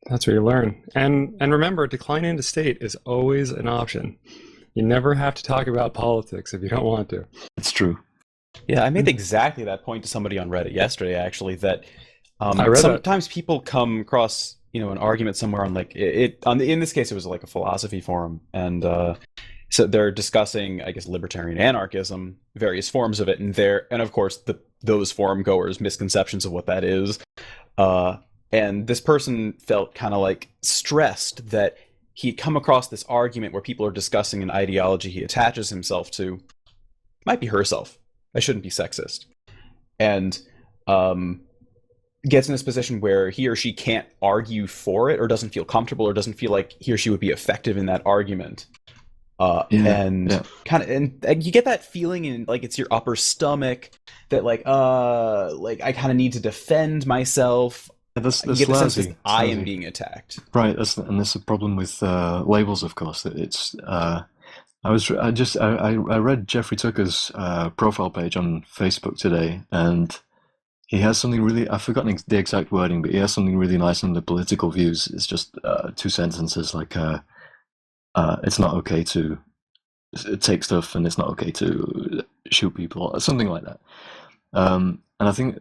That's what you learn. And remember, declining to state is always an option. You never have to talk about politics if you don't want to. It's true. Yeah, I made exactly that point to somebody on Reddit yesterday, actually, that I read sometimes people come across, an argument somewhere on like in this case, it was like a philosophy forum, and so they're discussing, I guess, libertarian anarchism, various forms of it, and of course those forum goers' misconceptions of what that is. And this person felt kind of like stressed that he'd come across this argument where people are discussing an ideology he attaches himself to, might be herself. I shouldn't be sexist. And gets in this position where he or she can't argue for it, or doesn't feel comfortable, or doesn't feel like he or she would be effective in that argument. And you get that feeling in like it's your upper stomach that like I kind of need to defend myself. That's you get the sense that lousy. I am being attacked. Right, and that's a problem with labels, of course. That it's I read Jeffrey Tucker's profile page on Facebook today, and he has something really, I've forgotten the exact wording, but he has something really nice on the political views. It's just 2 sentences like it's not okay to take stuff, and it's not okay to shoot people, or something like that. And I think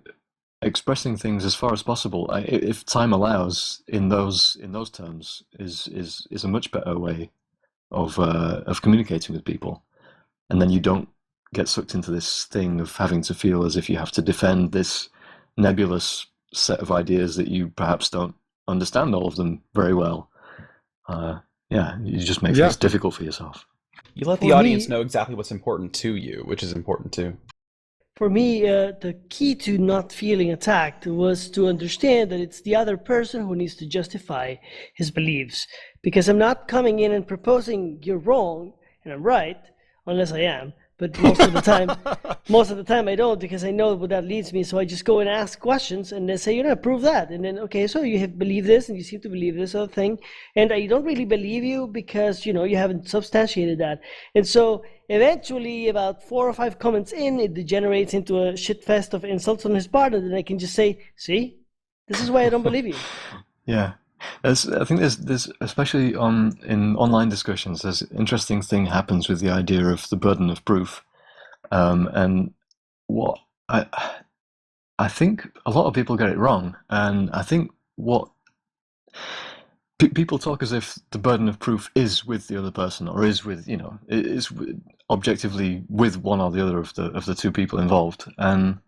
expressing things as far as possible, if time allows, in those terms, is a much better way of communicating with people. And then you don't get sucked into this thing of having to feel as if you have to defend this nebulous set of ideas that you perhaps don't understand all of them very well. You just make things difficult for yourself. You let the audience know exactly what's important to you, which is important too. For me, the key to not feeling attacked was to understand that it's the other person who needs to justify his beliefs. Because I'm not coming in and proposing you're wrong and I'm right, unless I am. But most of the time I don't, because I know what that leads me. So I just go and ask questions and then say, prove that. And then, okay, so you have believed this and you seem to believe this other thing. And I don't really believe you because, you haven't substantiated that. And so eventually, about 4 or 5 comments in, it degenerates into a shit fest of insults on his part. And then I can just say, see, this is why I don't believe you. Yeah. I think there's especially in online discussions, there's an interesting thing happens with the idea of the burden of proof, and what I think a lot of people get it wrong, and I think what people talk as if the burden of proof is with the other person, or is with is objectively with one or the other of the 2 people involved, and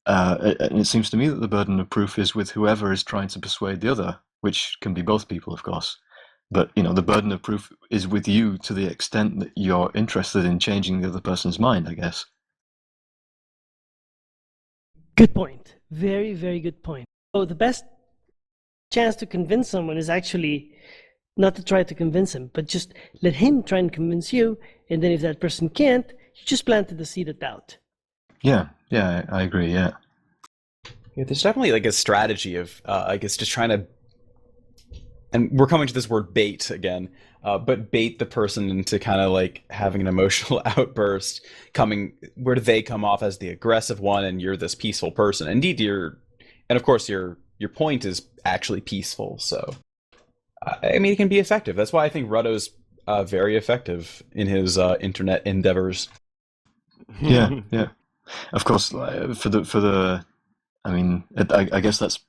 it seems to me that the burden of proof is with whoever is trying to persuade the other, which can be both people, of course. But, the burden of proof is with you to the extent that you're interested in changing the other person's mind, I guess. Good point. Very, very good point. So the best chance to convince someone is actually not to try to convince him, but just let him try and convince you. And then if that person can't, you just planted the seed of doubt. Yeah, I agree, yeah. There's definitely like a strategy of, I guess, just trying to, and we're coming to this word bait again, but bait the person into kind of like having an emotional outburst, where do they come off as the aggressive one and you're this peaceful person. Indeed, and of course your point is actually peaceful. So, I mean, it can be effective. That's why I think Rutto's very effective in his internet endeavors. Yeah. Of course, for the I mean, I guess that's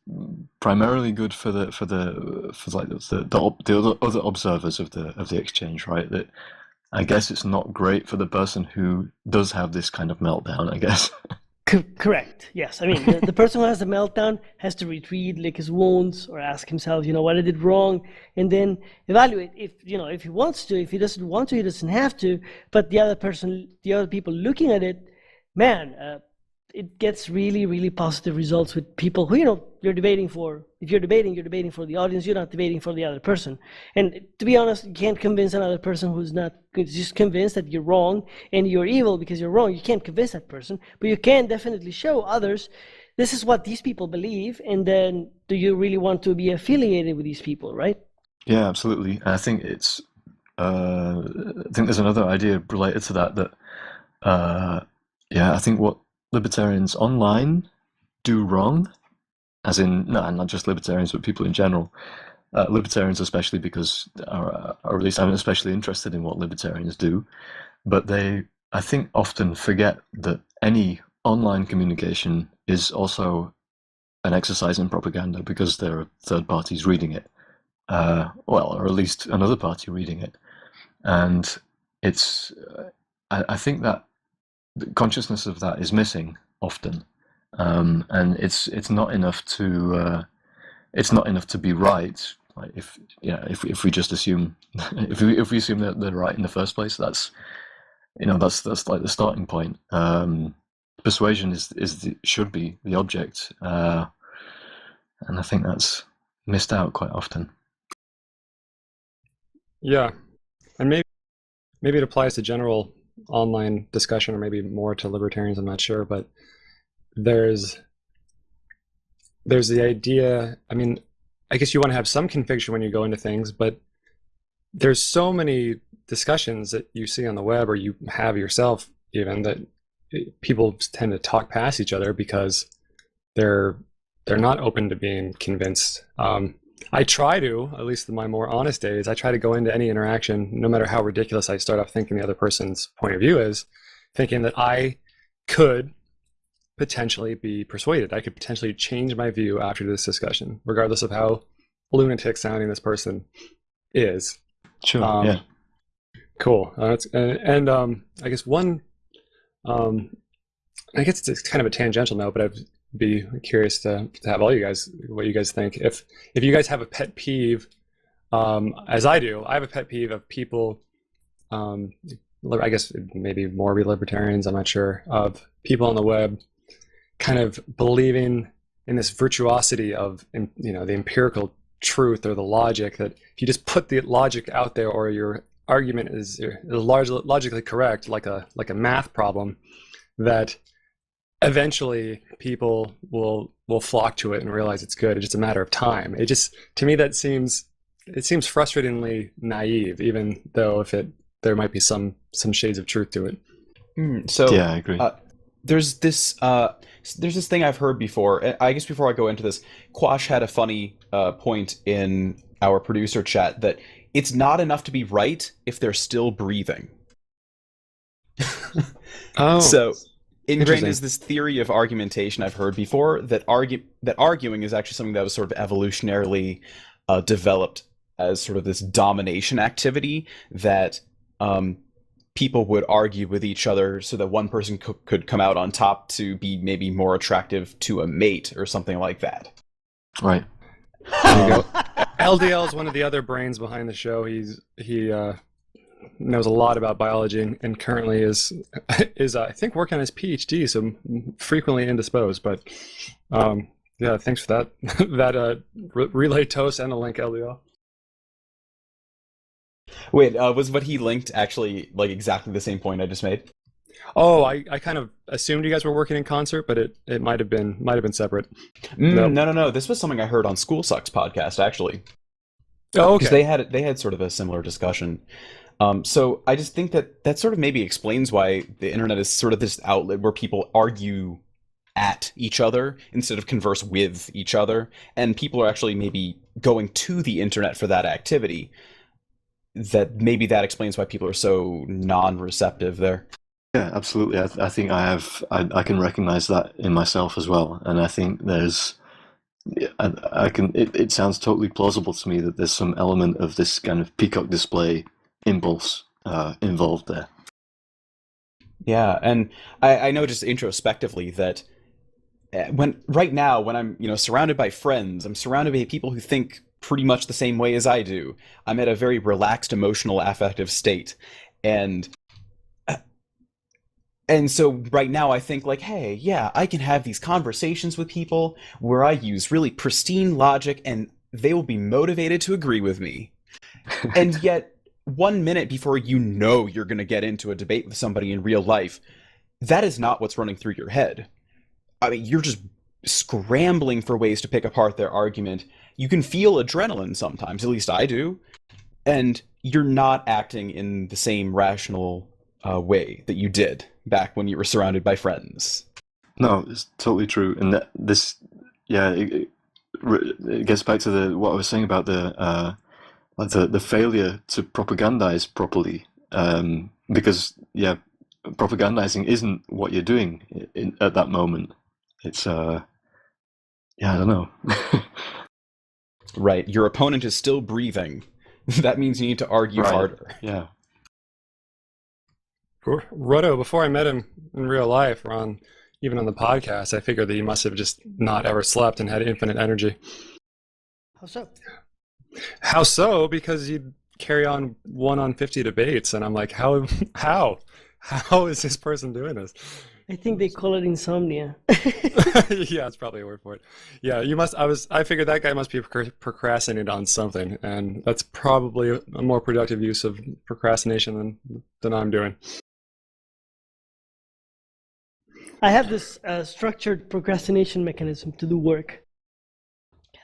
primarily good for the other observers of the exchange, right? That I guess it's not great for the person who does have this kind of meltdown, I guess. Correct. Yes. I mean, the person who has the meltdown has to retreat, lick his wounds, or ask himself, what I did wrong, and then evaluate if he wants to. If he doesn't want to, he doesn't have to. But the other people looking at it, man, it gets really, really positive results with people who, you're debating for. If you're debating for the audience. You're not debating for the other person. And to be honest, you can't convince another person who's not just convinced that you're wrong and you're evil because you're wrong. You can't convince that person, but you can definitely show others, this is what these people believe, and then do you really want to be affiliated with these people, right? Yeah, absolutely. And I think I think there's another idea related to that I think what libertarians online do wrong, as in, no, not just libertarians, but people in general, libertarians especially, because, or at least I'm especially interested in what libertarians do, but they, I think, often forget that any online communication is also an exercise in propaganda because there are third parties reading it, or at least another party reading it. And it's, I think that the consciousness of that is missing often, and it's not enough to it's not enough to be right. Like if we just assume if we assume that they're right in the first place, that's like the starting point. Persuasion should be the object, and I think that's missed out quite often. Yeah, and maybe it applies to general online discussion, or maybe more to libertarians. I'm not sure, but there's the idea. I mean, I guess you want to have some conviction when you go into things, but there's so many discussions that you see on the web, or you have yourself even, that people tend to talk past each other because they're not open to being convinced. I try to, at least in my more honest days, I try to go into any interaction, no matter how ridiculous I start off thinking the other person's point of view is, thinking that I could potentially be persuaded. I could potentially change my view after this discussion, regardless of how lunatic sounding this person is. Sure. Yeah. Cool. I guess one. I guess it's kind of a tangential note, but I'd be curious to have all you guys, what you guys think. If you guys have a pet peeve, as I do, I have a pet peeve of people. I guess maybe more libertarians. I'm not sure, of people on the web, kind of believing in this virtuosity of the empirical truth or the logic, that if you just put the logic out there, or your argument is logically correct, like a math problem, that eventually people will flock to it and realize it's good. It's just a matter of time. It just, to me, that seems frustratingly naive, even though there might be some shades of truth to it. So yeah, I agree. There's this thing I've heard before. I guess before I go into this, Quash had a funny point in our producer chat that it's not enough to be right if they're still breathing. Oh, so ingrained interesting. is this theory of argumentation I've heard before, that arguing is actually something that was sort of evolutionarily developed as sort of this domination activity, that people would argue with each other so that one person could come out on top to be maybe more attractive to a mate or something like that. Right. There you go. LDL is one of the other brains behind the show. He knows a lot about biology, and currently is I think working on his PhD, so frequently indisposed. But yeah, thanks for that relay toast and a link, LDL. Wait, was what he linked actually like exactly the same point I just made? Oh, I kind of assumed you guys were working in concert, but it might have been separate. Nope. No. This was something I heard on School Sucks podcast, actually. Oh, okay. Because they had sort of a similar discussion. So I just think that sort of maybe explains why the internet is sort of this outlet where people argue at each other instead of converse with each other, and people are actually maybe going to the internet for that activity. That maybe that explains why people are so non-receptive there. Yeah, absolutely. I think I can recognize that in myself as well, and I think it sounds totally plausible to me that there's some element of this kind of peacock display impulse involved there. Yeah, and I know just introspectively that right now when I'm surrounded by friends, I'm surrounded by people who think pretty much the same way as I do. I'm at a very relaxed emotional affective state, and so right now I think like, hey, yeah, I can have these conversations with people where I use really pristine logic and they will be motivated to agree with me. And yet 1 minute before you're going to get into a debate with somebody in real life, that is not what's running through your head. I mean, you're just scrambling for ways to pick apart their argument. You can feel adrenaline sometimes, at least I do, and you're not acting in the same rational way that you did back when you were surrounded by friends. No, it's totally true, and it gets back to what I was saying about the failure to propagandize properly, because propagandizing isn't what you're doing at that moment. It's I don't know. Right, your opponent is still breathing. That means you need to argue harder. Yeah. Roto, before I met him in real life, or even on the podcast, I figured that he must have just not ever slept and had infinite energy. How so? How so? Because you carry on 1 on 50 debates, and I'm like, how is this person doing this? I think they call it insomnia. Yeah, it's probably a word for it. Yeah, you must. I figured that guy must be procrastinating on something, and that's probably a more productive use of procrastination than I'm doing. I have this structured procrastination mechanism to do work.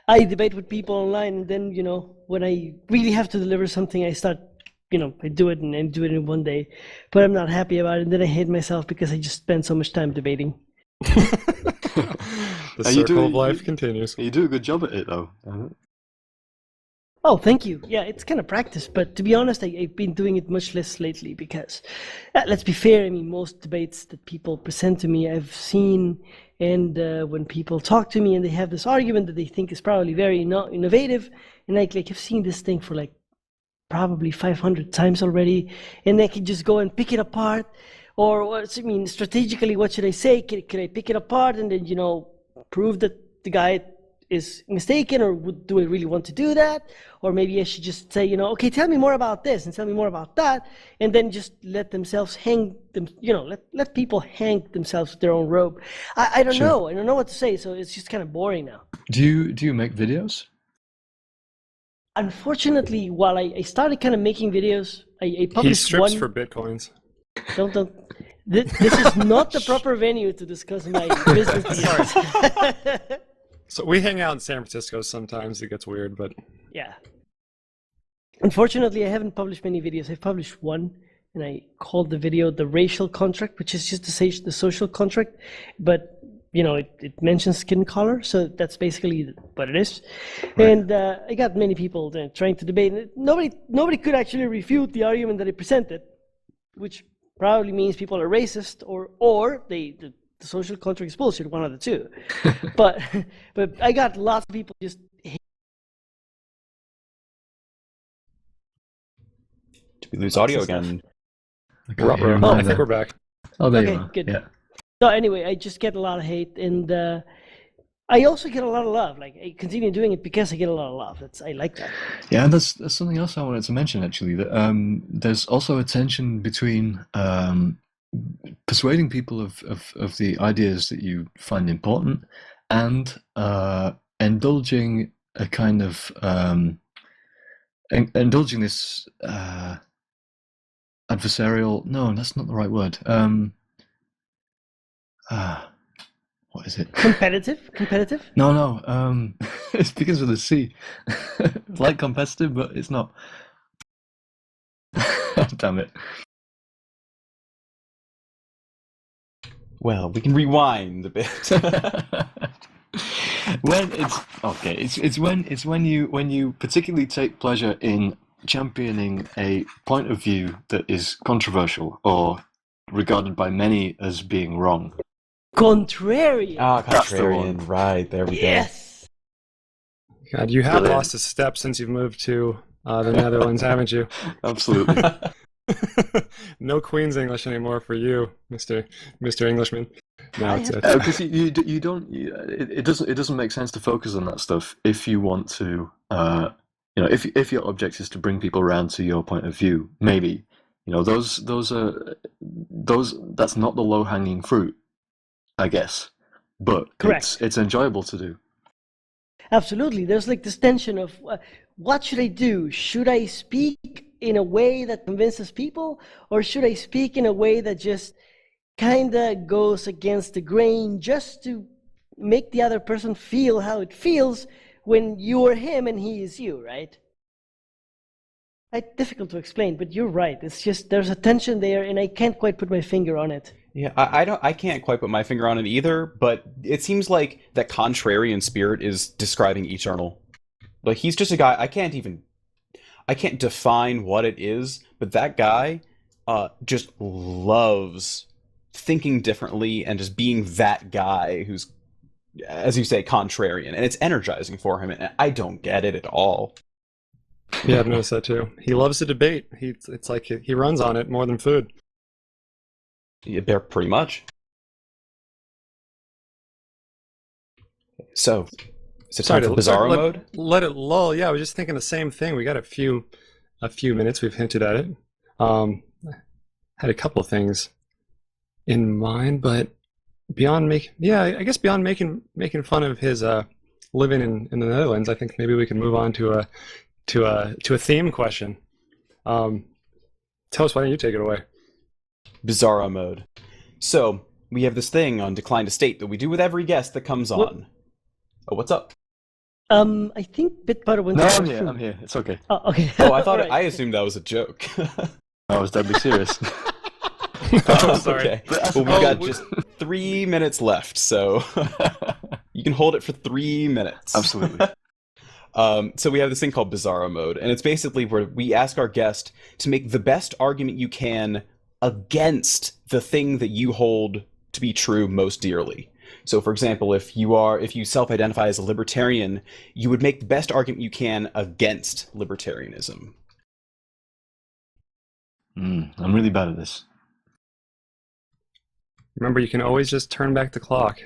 I debate with people online, and then, when I really have to deliver something, I start, I do it and do it in one day, but I'm not happy about it, and then I hate myself because I just spend so much time debating. The circle of life continues. You do a good job at it, though. Oh, thank you. Yeah, it's kind of practice, but to be honest, I've been doing it much less lately because, let's be fair, I mean, most debates that people present to me, I've seen, and when people talk to me and they have this argument that they think is probably very innovative, and like I've seen this thing for like probably 500 times already, and I can just go and pick it apart, or strategically, what should I say? Can I pick it apart and then, prove that the guy is mistaken, or do I really want to do that? Or maybe I should just say, okay, tell me more about this and tell me more about that, and then just let themselves hang them, let people hang themselves with their own rope. I don't know. I don't know what to say, so it's just kind of boring now. Do you make videos? Unfortunately, while I started kind of making videos, I published He strips one. for bitcoins. Don't. This is not the proper venue to discuss my business dealings. So we hang out in San Francisco sometimes. It gets weird, but Yeah. Unfortunately, I haven't published many videos. I've published one, and I called the video "The Racial Contract," which is just the social contract, but it mentions skin color, so that's basically what it is. Right. And I got many people trying to debate. Nobody could actually refute the argument that I presented, which probably means people are racist, or the social contract is bullshit, one of the two. but I got lots of people just. Did we lose audio again? I can't hear him I either. think we're back. Oh, there Okay, you are. good. Yeah. So anyway, I just get a lot of hate, and I also get a lot of love. Like, I continue doing it because I get a lot of love. I like that. Yeah, that's something else I wanted to mention, actually. That there's also a tension between persuading people of the ideas that you find important and indulging a kind of indulging this adversarial. No, that's not the right word. What is it? Competitive. No. It begins with a C. It's like competitive, but it's not. Damn it. Well, we can rewind a bit. It's when you particularly take pleasure in championing a point of view that is controversial or regarded by many as being wrong. Contrarian. That's the one. Contrarian, right, there we Yes. God, you have Brilliant. lost a step since you've moved to the Netherlands, haven't you? Absolutely. No Queen's English anymore for you, Mr. Englishman. No, I it's have- Because you don't. It doesn't make sense to focus on that stuff if you want to. If your object is to bring people around to your point of view, maybe those that's not the low hanging fruit, I guess, but Correct. it's enjoyable to do. Absolutely. There's like this tension of what should I do? Should I speak in a way that convinces people, or should I speak in a way that just kind of goes against the grain, just to make the other person feel how it feels when you are him and he is you, right? It's difficult to explain, but you're right. It's just there's a tension there, and I can't quite put my finger on it. Yeah, I can't quite put my finger on it either, but it seems like that contrarian spirit is describing eternal. Like, he's just a guy, I can't define what it is, but that guy just loves thinking differently and just being that guy who's, as you say, contrarian, and it's energizing for him, and I don't get it at all. Yeah, I've noticed that too. He loves to debate. It's like he runs on it more than food. Yeah, they're pretty much. So, Is it time for Bizarro Mode? Let it lull. Yeah, I was just thinking the same thing. We got a few minutes. We've hinted at it. Had a couple of things in mind, but beyond making fun of his living in the Netherlands, I think maybe we can move on to a theme question. Tell us, why don't you take it away? Bizarro Mode. So we have this thing on Decline to State that we do with every guest that comes on. Oh, what's up? I think Bitbutter went. No, I'm here. It's okay. Oh, okay. Oh, I thought Right. I assumed that was a joke. I was deadly serious. Oh, sorry. Okay. Well, we've got just 3 minutes left, so you can hold it for 3 minutes. Absolutely. So we have this thing called Bizarro Mode, and it's basically where we ask our guest to make the best argument you can against the thing that you hold to be true most dearly. So, for example, if you self-identify as a libertarian, you would make the best argument you can against libertarianism. I'm really bad at this. Remember, you can always just turn back the clock.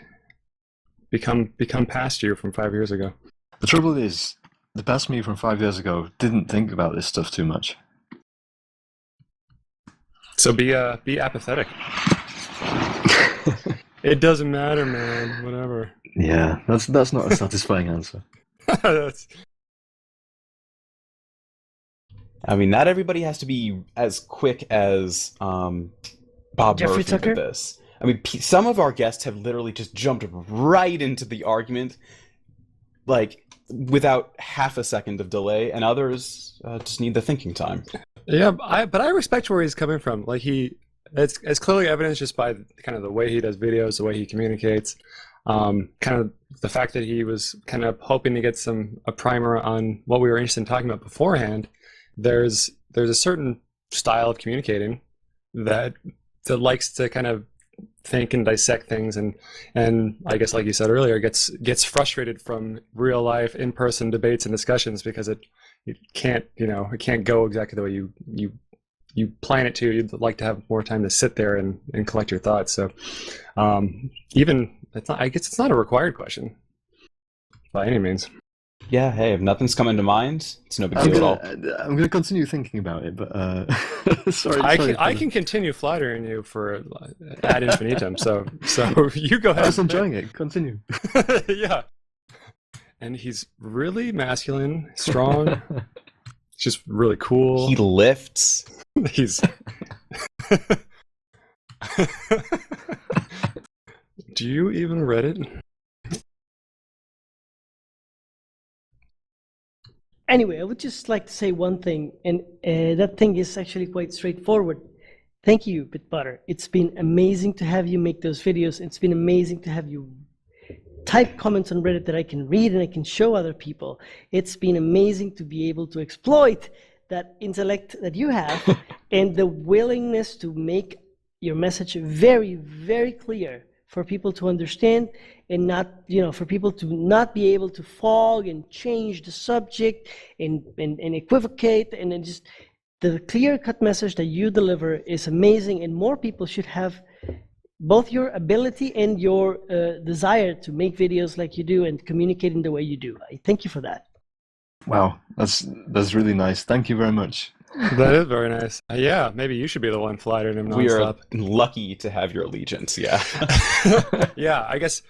Become past you from 5 years ago. The trouble is, the past me from 5 years ago didn't think about this stuff too much. So be apathetic. It doesn't matter, man. Whatever. Yeah, that's not a satisfying answer. I mean, not everybody has to be as quick as Bob Jeffrey Murphy Tucker? with this. I mean, some of our guests have literally just jumped right into the argument, like, without half a second of delay, and others just need the thinking time. Yeah, but I respect where he's coming from. Like it's clearly evidenced just by kind of the way he does videos, the way he communicates, kind of the fact that he was kind of hoping to get a primer on what we were interested in talking about beforehand. There's a certain style of communicating that likes to kind of think and dissect things, and I guess, like you said earlier, gets frustrated from real life in-person debates and discussions because it can't go exactly the way you plan it to. You'd like to have more time to sit there and collect your thoughts. So I guess it's not a required question by any means. Yeah, hey, if nothing's coming to mind, it's no big deal at all. I'm gonna continue thinking about it, but sorry. I can continue flattering you for ad infinitum. So you go ahead. I was enjoying it. Continue. Yeah. And he's really masculine, strong, just really cool. He lifts. He's. Do you even read it? Anyway, I would just like to say one thing, and that thing is actually quite straightforward. Thank you, Bitbutter. It's been amazing to have you make those videos. It's been amazing to have you type comments on Reddit that I can read and I can show other people. It's been amazing to be able to exploit that intellect that you have and the willingness to make your message very, very clear for people to understand, and not, for people to not be able to fog and change the subject and equivocate, and then just the clear-cut message that you deliver is amazing, and more people should have both your ability and your desire to make videos like you do and communicate in the way you do. I thank you for that. Wow, that's really nice. Thank you very much. That is very nice. Yeah, maybe you should be the one flattering him nonstop. We are lucky to have your allegiance, yeah. Yeah, I guess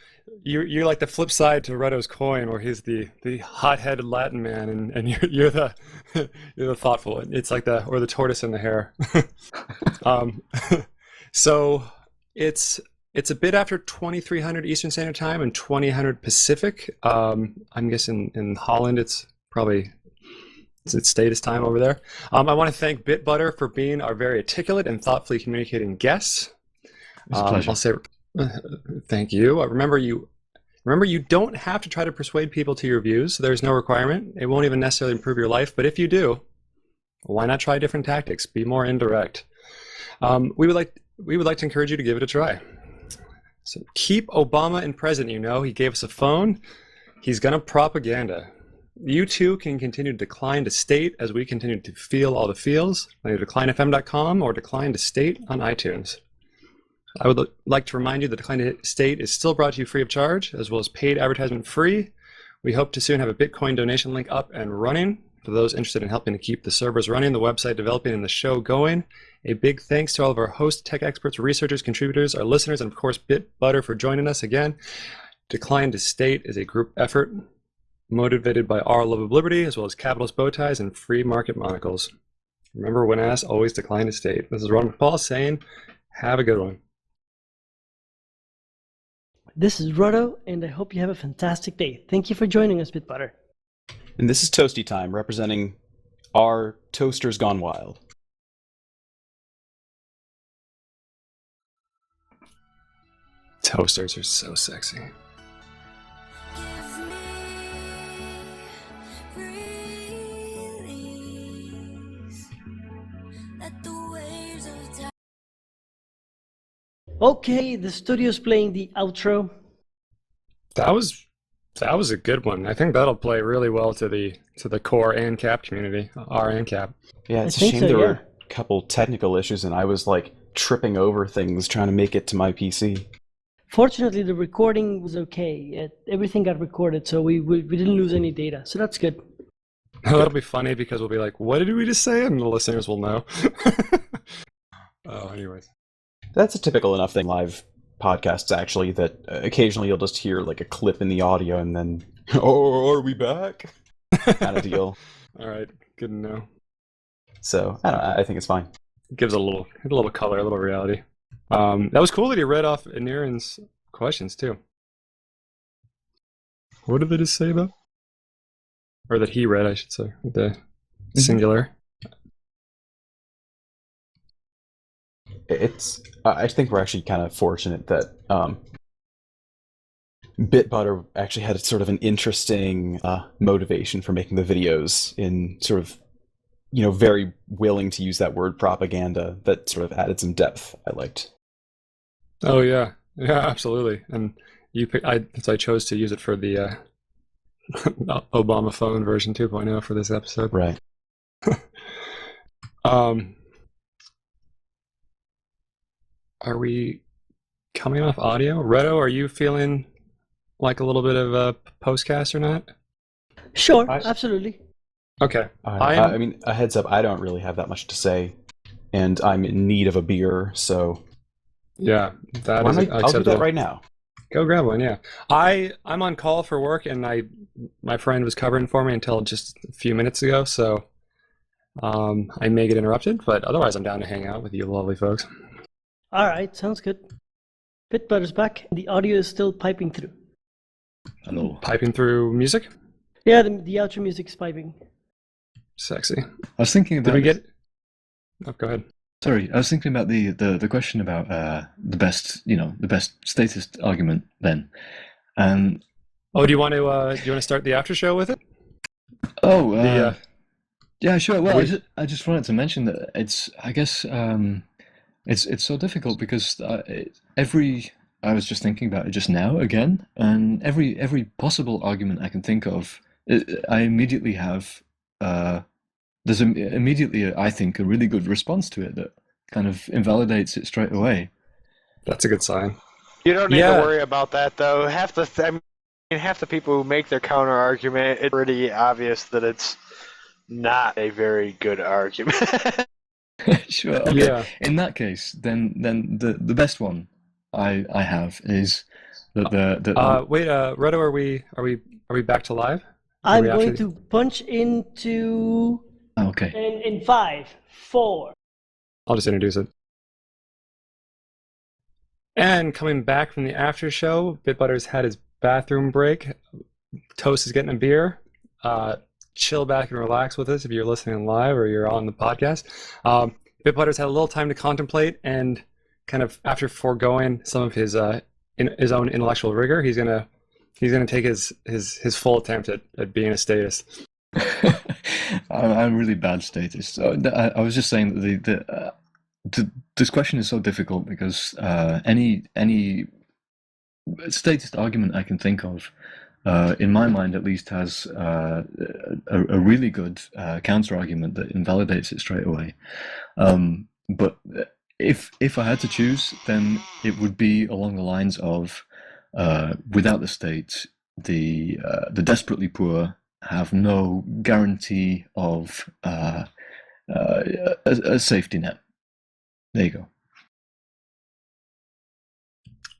you're like the flip side to Reto's coin, where he's the hot-headed Latin man, and you're the thoughtful one. It's like the tortoise and the hare. So it's a bit after 2300 Eastern Standard Time and 2000 Pacific. I'm guessing in Holland it's probably its status time over there. I want to thank Bitbutter for being our very articulate and thoughtfully communicating guest. It's a pleasure. I'll say thank you. Remember, you don't have to try to persuade people to your views. There's no requirement. It won't even necessarily improve your life. But if you do, why not try different tactics? Be more indirect. We would like to encourage you to give it a try. So keep Obama in president. He gave us a phone. He's gonna propaganda. You too can continue to decline to state as we continue to feel all the feels. Either declinefm.com or decline to state on iTunes. I would like to remind you that Decline to State is still brought to you free of charge, as well as paid advertisement free. We hope to soon have a Bitcoin donation link up and running for those interested in helping to keep the servers running, the website developing, and the show going. A big thanks to all of our hosts, tech experts, researchers, contributors, our listeners, and of course Bitbutter for joining us again. Decline to State is a group effort motivated by our love of liberty, as well as capitalist bow ties and free market monocles. Remember, when asked, always decline to state. This is Ron McPaul saying, have a good one. This is Roto, and I hope you have a fantastic day. Thank you for joining us, Bitbutter. And this is Toasty Time, representing our Toasters Gone Wild. Toasters are so sexy. Okay, the studio's playing the outro. That was a good one. I think that'll play really well to the core ANCAP community, our ANCAP. Yeah, it's I a think shame so, there yeah. were a couple technical issues, and I was like tripping over things trying to make it to my PC. Fortunately, the recording was okay. Everything got recorded, so we didn't lose any data. So that's good. That'll be funny because we'll be like, what did we just say? And the listeners will know. Oh, anyways. That's a typical enough thing live podcasts, actually, that occasionally you'll just hear like a clip in the audio and then, oh, are we back? Kind of deal. All right, good to know. So I don't know, I think it's fine. It gives a little color, a little reality. That was cool that he read off Aniran's questions too. What did they just say though? Or that he read, I should say, the singular. It's. I think we're actually kind of fortunate that Bitbutter actually had sort of an interesting motivation for making the videos, in sort of, very willing to use that word propaganda that sort of added some depth. I liked. Oh yeah, absolutely. And so I chose to use it for the Obama phone version 2.0 for this episode. Right. Are we coming off audio? Redo, are you feeling like a little bit of a postcast or not? Sure, absolutely. Okay. I mean, a heads up, I don't really have that much to say, and I'm in need of a beer, so... Yeah, I'll do that right now. Go grab one, yeah. I'm on call for work, and my friend was covering for me until just a few minutes ago, so I may get interrupted, but otherwise I'm down to hang out with you lovely folks. All right, sounds good. Bitbutter's back. The audio is still piping through. Hello. Piping through music? Yeah, the outro music's piping. Sexy. I was thinking about. Did we get? Oh, go ahead. Sorry, I was thinking about the question about the best statist argument then. Do you want to start the after show with it? Yeah, sure. Well, I just wanted to mention that I guess it's so difficult because I was just thinking about it just now again, and every possible argument I can think of, I immediately have. There's immediately, I think, a really good response to it that kind of invalidates it straight away. That's a good sign. You don't need to worry about that, though. Half the people who make their counter argument, it's pretty obvious that it's not a very good argument. Sure. Okay. Yeah. In that case, then the best one I have is wait, Redo, are we back to live? I'm going to punch into. Okay. In 5, 4. I'll just introduce it. And coming back from the after show, Bitbutter's had his bathroom break. Toast is getting a beer. Chill back and relax with us if you're listening live or you're on the podcast. Bitbutter's had a little time to contemplate, and kind of after foregoing some of his own intellectual rigor, he's gonna take his full attempt at being a statist. I'm really bad statist. So I was just saying that this question is so difficult because any statist argument I can think of, in my mind at least, has a really good counter argument that invalidates it straight away. But if I had to choose, then it would be along the lines of, without the state, the desperately poor have no guarantee of a safety net. There you go.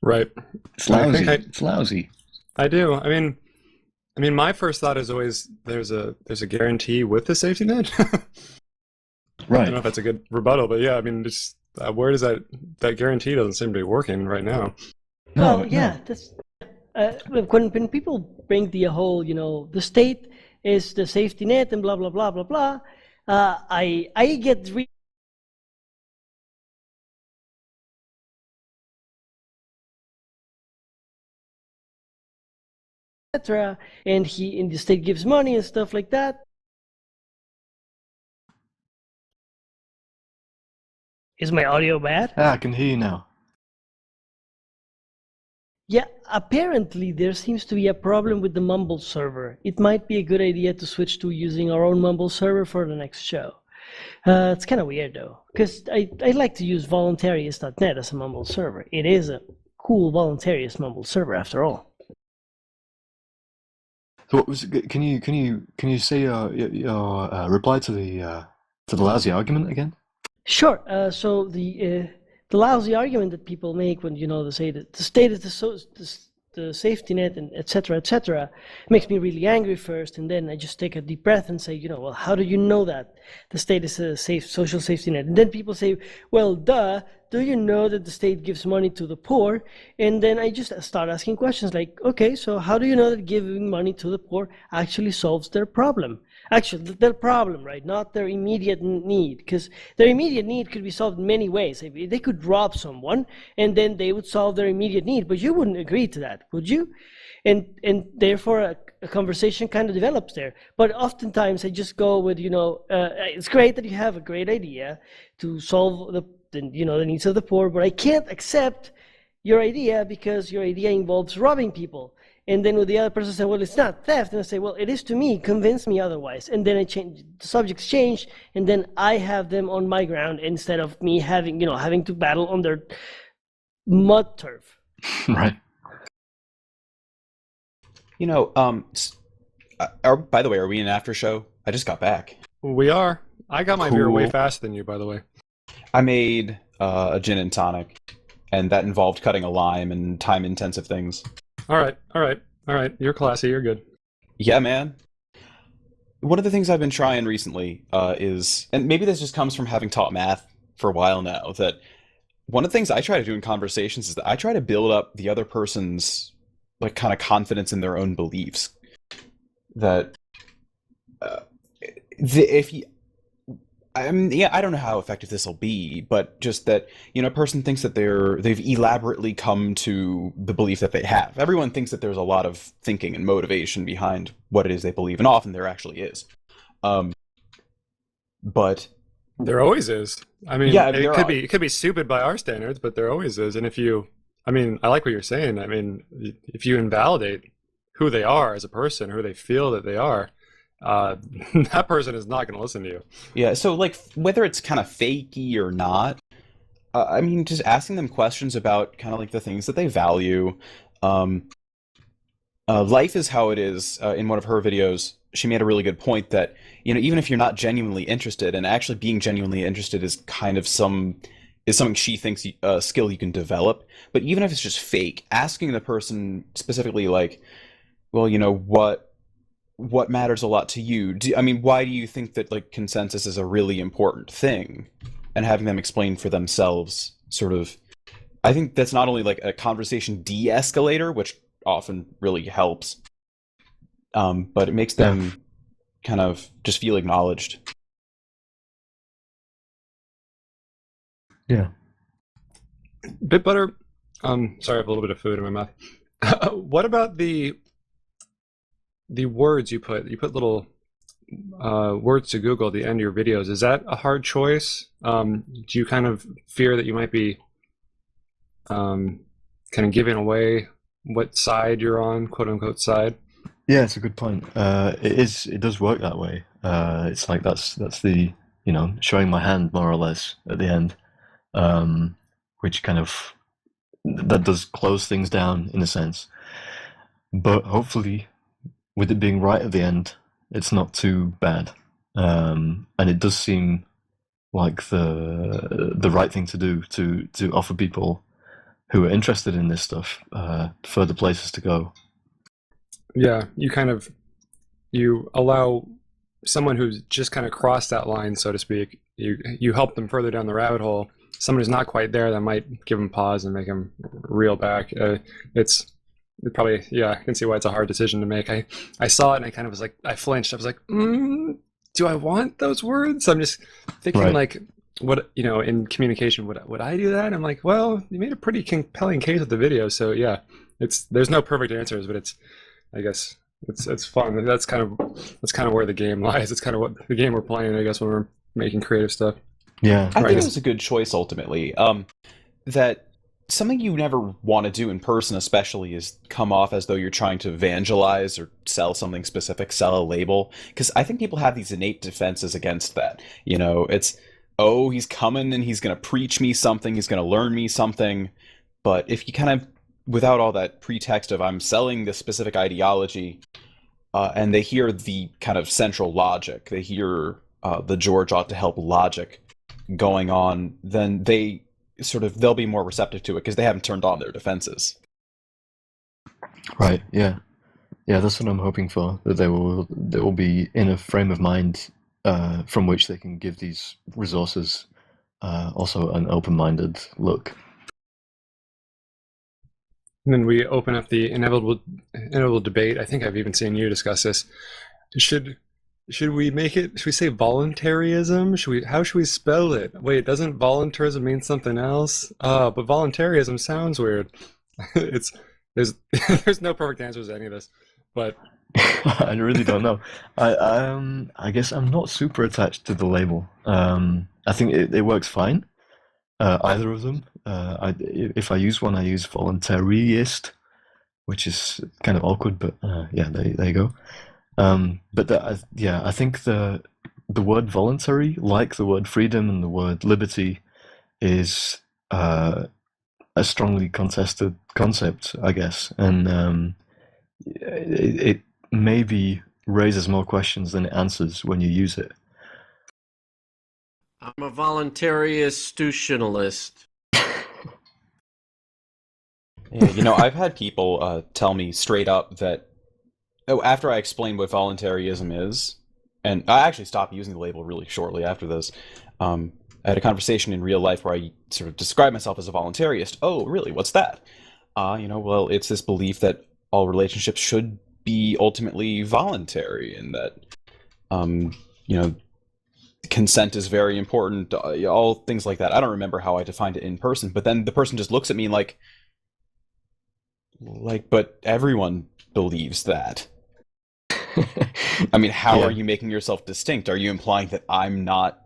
Right. It's lousy. I think It's lousy. I do. I mean, my first thought is always there's a guarantee with the safety net. I Right. don't know if that's a good rebuttal, but yeah, I mean, just where does that guarantee doesn't seem to be working right now. No, Well, yeah, that's look, when people bring the whole, the state is the safety net and blah blah blah blah blah. I get etc. And the state gives money and stuff like that. Is my audio bad? I can hear you now. Yeah, apparently there seems to be a problem with the Mumble server. It might be a good idea to switch to using our own Mumble server for the next show. It's kind of weird though, because I like to use voluntarius.net as a Mumble server. It is a cool voluntarius Mumble server after all. So what was? Can you say your reply to the lousy argument again? Sure. So the lousy argument that people make when they say that the state is the safety net and etc. makes me really angry first, and then I just take a deep breath and say, well, how do you know that the state is a safe social safety net? And then people say, well, duh. Do you know that the state gives money to the poor? And then I just start asking questions like, okay, so how do you know that giving money to the poor actually solves their problem? Actually, their problem, right? Not their immediate need, because their immediate need could be solved in many ways. They could rob someone, and then they would solve their immediate need, but you wouldn't agree to that, would you? And therefore, a conversation kind of develops there. But oftentimes, I just go with, it's great that you have a great idea to solve the needs of the poor, but I can't accept your idea because your idea involves robbing people. And then with the other person say, well, it's not theft. And I say, well, it is to me. Convince me otherwise. And then the subjects change, and then I have them on my ground instead of me having to battle on their mud turf. Right. By the way, are we in after show? I just got back. We are. I got my beer way Cool. faster than you, by the way. I made a gin and tonic, and that involved cutting a lime and time-intensive things. All right. You're classy. You're good. Yeah, man. One of the things I've been trying recently is, and maybe this just comes from having taught math for a while now, that one of the things I try to do in conversations is that I try to build up the other person's kind of confidence in their own beliefs. That if you, I don't know how effective this will be, but just that a person thinks that they've elaborately come to the belief that they have. Everyone thinks that there's a lot of thinking and motivation behind what it is they believe, and often there actually is. But there always is. I mean, yeah, it could be stupid by our standards, but there always is. And I like what you're saying. I mean, if you invalidate who they are as a person, who they feel that they are, that person is not going to listen to you. Yeah, so whether it's kind of fakey or not, just asking them questions about kind of the things that they value. Life is how it is. In one of her videos, she made a really good point that even if you're not genuinely interested, and actually being genuinely interested is kind of something she thinks a skill you can develop. But even if it's just fake, asking the person specifically what matters a lot to you? Why do you think that consensus is a really important thing? And having them explain for themselves, sort of, I think that's not only a conversation de-escalator, which often really helps, but it makes them kind of just feel acknowledged. Yeah. Bitbutter, sorry, I have a little bit of food in my mouth. What about the words you put little words to Google at the end of your videos? Is that a hard choice? Do you kind of fear that you might be kind of giving away what side you're on, quote unquote side? Yeah, it's a good point. It does work that way. It's like that's the showing my hand more or less at the end, which kind of that does close things down in a sense. but hopefully, with it being right at the end, it's not too bad. And it does seem like the right thing to do to offer people who are interested in this stuff further places to go. Yeah, you allow someone who's just kind of crossed that line, so to speak. You help them further down the rabbit hole. Someone who's not quite there, that might give them pause and make them reel back. It probably, yeah, I can see why it's a hard decision to make. I saw it and I kind of was like, I flinched. I was like, do I want those words? I'm just thinking Right. like, what, in communication, would I do that? I'm like, well, you made a pretty compelling case with the video, so yeah, there's no perfect answers, but I guess it's fun. That's kind of where the game lies. It's kind of what the game we're playing, I guess, when we're making creative stuff. Yeah. I Right. think it was a good choice ultimately. That something you never want to do in person, especially, is come off as though you're trying to evangelize or sell something specific, sell a label. Because I think people have these innate defenses against that. It's, oh, he's coming and he's going to preach me something, he's going to learn me something. But if you kind of, without all that pretext of I'm selling this specific ideology, and they hear the kind of central logic, they hear the George ought to help logic going on, then they'll be more receptive to it because they haven't turned on their defenses. Right. Yeah. Yeah. That's what I'm hoping for. That they will be in a frame of mind from which they can give these resources also an open-minded look. And then we open up the inevitable debate. I think I've even seen you discuss this. Should we make it? Should we say voluntarism? How should we spell it? Wait, doesn't voluntarism mean something else? But voluntarism sounds weird. There's no perfect answers to any of this. But I really don't know. I guess I'm not super attached to the label. I think it works fine. Either of them. If I use one, I use voluntarist, which is kind of awkward, but yeah, there you go. But I think the word voluntary, like the word freedom and the word liberty, is a strongly contested concept, I guess, and it maybe raises more questions than it answers when you use it. I'm a voluntary-institutionalist. Yeah, I've had people tell me straight up that after I explained what voluntarism is, and I actually stopped using the label really shortly after this. I had a conversation in real life where I sort of described myself as a voluntarist. Oh, really? What's that? Well, it's this belief that all relationships should be ultimately voluntary, and that, consent is very important. All things like that. I don't remember how I defined it in person, but then the person just looks at me like, but everyone believes that. I mean, how are you making yourself distinct? Are you implying that I'm not,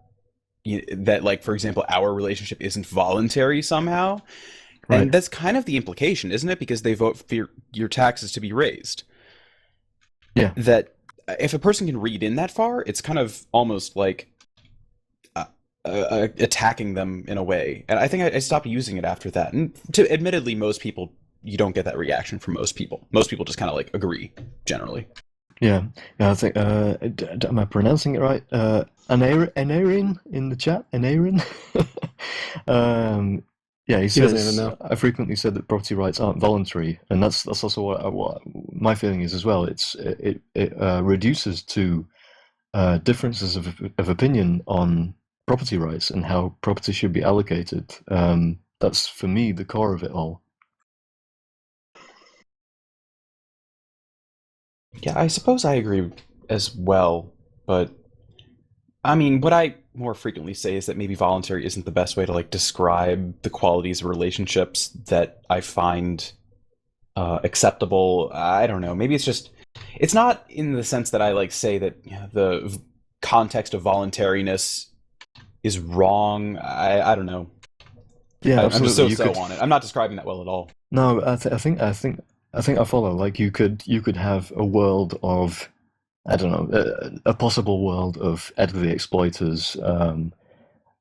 that, like, for example, our relationship isn't voluntary somehow? Right. And that's kind of the implication, isn't it? Because they vote for your taxes to be raised. Yeah. That if a person can read in that far, it's kind of almost like attacking them in a way. And I think I stopped using it after that. And admittedly, most people, you don't get that reaction from most people. Most people just kind of like agree, generally. Yeah, I think. Am I pronouncing it right? Anarin in the chat. Anarin. Yeah, he doesn't says. even know. I frequently said that property rights aren't voluntary, and that's also what my feeling is as well. It reduces to differences of opinion on property rights and how property should be allocated. That's for me the core of it all. Yeah, I suppose I agree as well, but I mean, what I more frequently say is that maybe voluntary isn't the best way to describe the qualities of relationships that I find acceptable. I don't know. Maybe it's not in the sense that I say that the context of voluntariness is wrong. I don't know. Yeah, I'm just absolutely. on it. I'm not describing that well at all. No, I think I follow. Like you could have a world of, I don't know, a possible world of elderly exploiters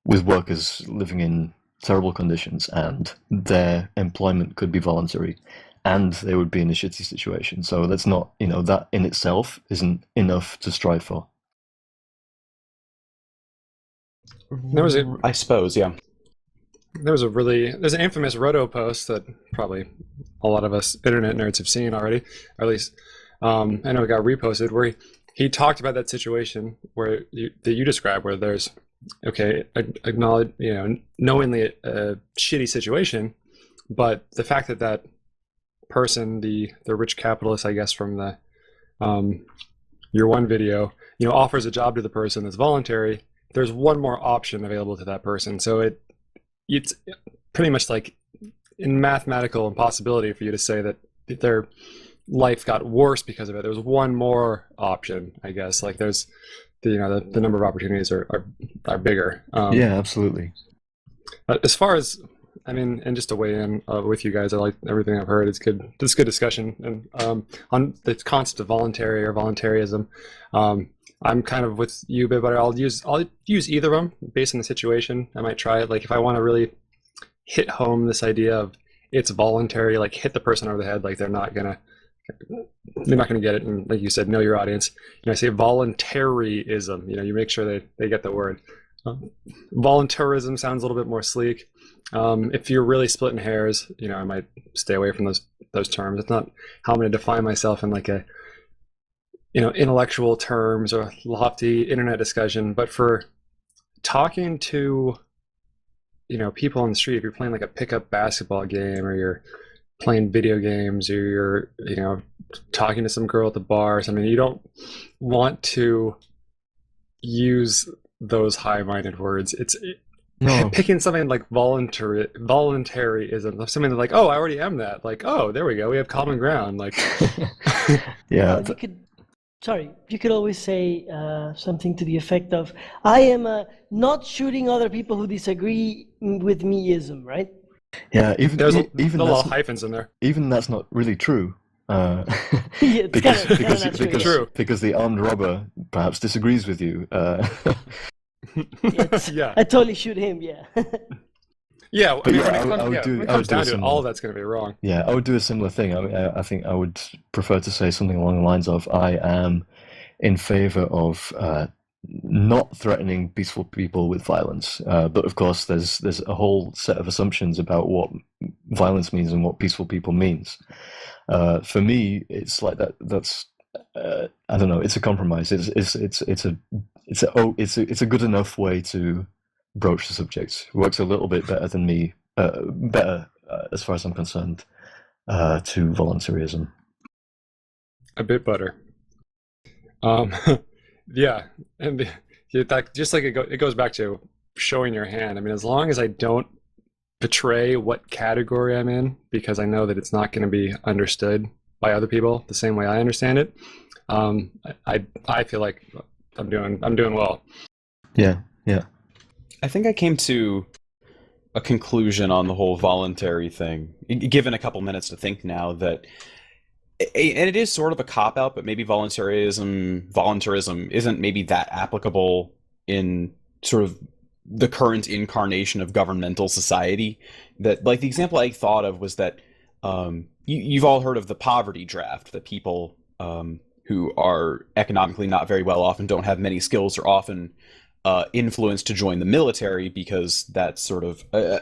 with workers living in terrible conditions, and their employment could be voluntary. and they would be in a shitty situation. So that's not, that in itself isn't enough to strive for. I suppose, yeah. There's an infamous Roto post that probably a lot of us internet nerds have seen already, or at least I know it got reposted, where he talked about that situation that you described, where there's acknowledge, knowingly a shitty situation, but the fact that person, the rich capitalist, I guess, from the your one video, offers a job to the person that's voluntary. There's one more option available to that person, so it's pretty much like in mathematical impossibility for you to say that their life got worse because of it. There was one more option, I guess. Like there's the number of opportunities are bigger. Yeah, absolutely. As far as and just to weigh in with you guys, I like everything I've heard. It's good. It's good discussion, and on the concept of voluntary or voluntarism. I'm kind of with you, but I'll use either of them based on the situation. I might try it. Like if I want to really hit home this idea of it's voluntary, like hit the person over the head, like they're not gonna get it. And like you said, know your audience. I say voluntarism. You make sure they get the word. Voluntarism sounds a little bit more sleek. If you're really splitting hairs, I might stay away from those terms. It's not how I'm going to define myself in like a intellectual terms or lofty internet discussion, but for talking to people on the street, if you're playing like a pickup basketball game, or you're playing video games, or you're talking to some girl at the bar or something, you don't want to use those high-minded words. No. Picking something like voluntarism, something like, oh, I already am that. Like, oh, there we go, we have common ground. Like, yeah. You could always say something to the effect of, I am not shooting other people who disagree with me-ism, right? Yeah, there's even a lot of hyphens in there. Even that's not really true. Yeah, because the armed robber perhaps disagrees with you. Yeah. I totally shoot him, yeah. Yeah, when it comes down to it, all of that's going to be wrong. Yeah, I would do a similar thing. I think I would prefer to say something along the lines of, I am in favor of not threatening peaceful people with violence. But of course, there's a whole set of assumptions about what violence means and what peaceful people means. For me, it's like that. That's I don't know. It's a compromise. It's a good enough way to broach the subject. It works a little bit better than me. Better as far as I'm concerned. To voluntarism. A Bitbutter. Yeah, and just like it goes back to showing your hand. As long as I don't betray what category I'm in, because I know that it's not going to be understood by other people the same way I understand it, I feel like I'm doing well. Yeah. I think I came to a conclusion on the whole voluntary thing, given a couple minutes to think now, that, and it is sort of a cop-out, but maybe voluntarism isn't maybe that applicable in sort of the current incarnation of governmental society. That, like, the example I thought of was that you've all heard of the poverty draft, that people who are economically not very well off and don't have many skills are often influenced to join the military because that's sort of a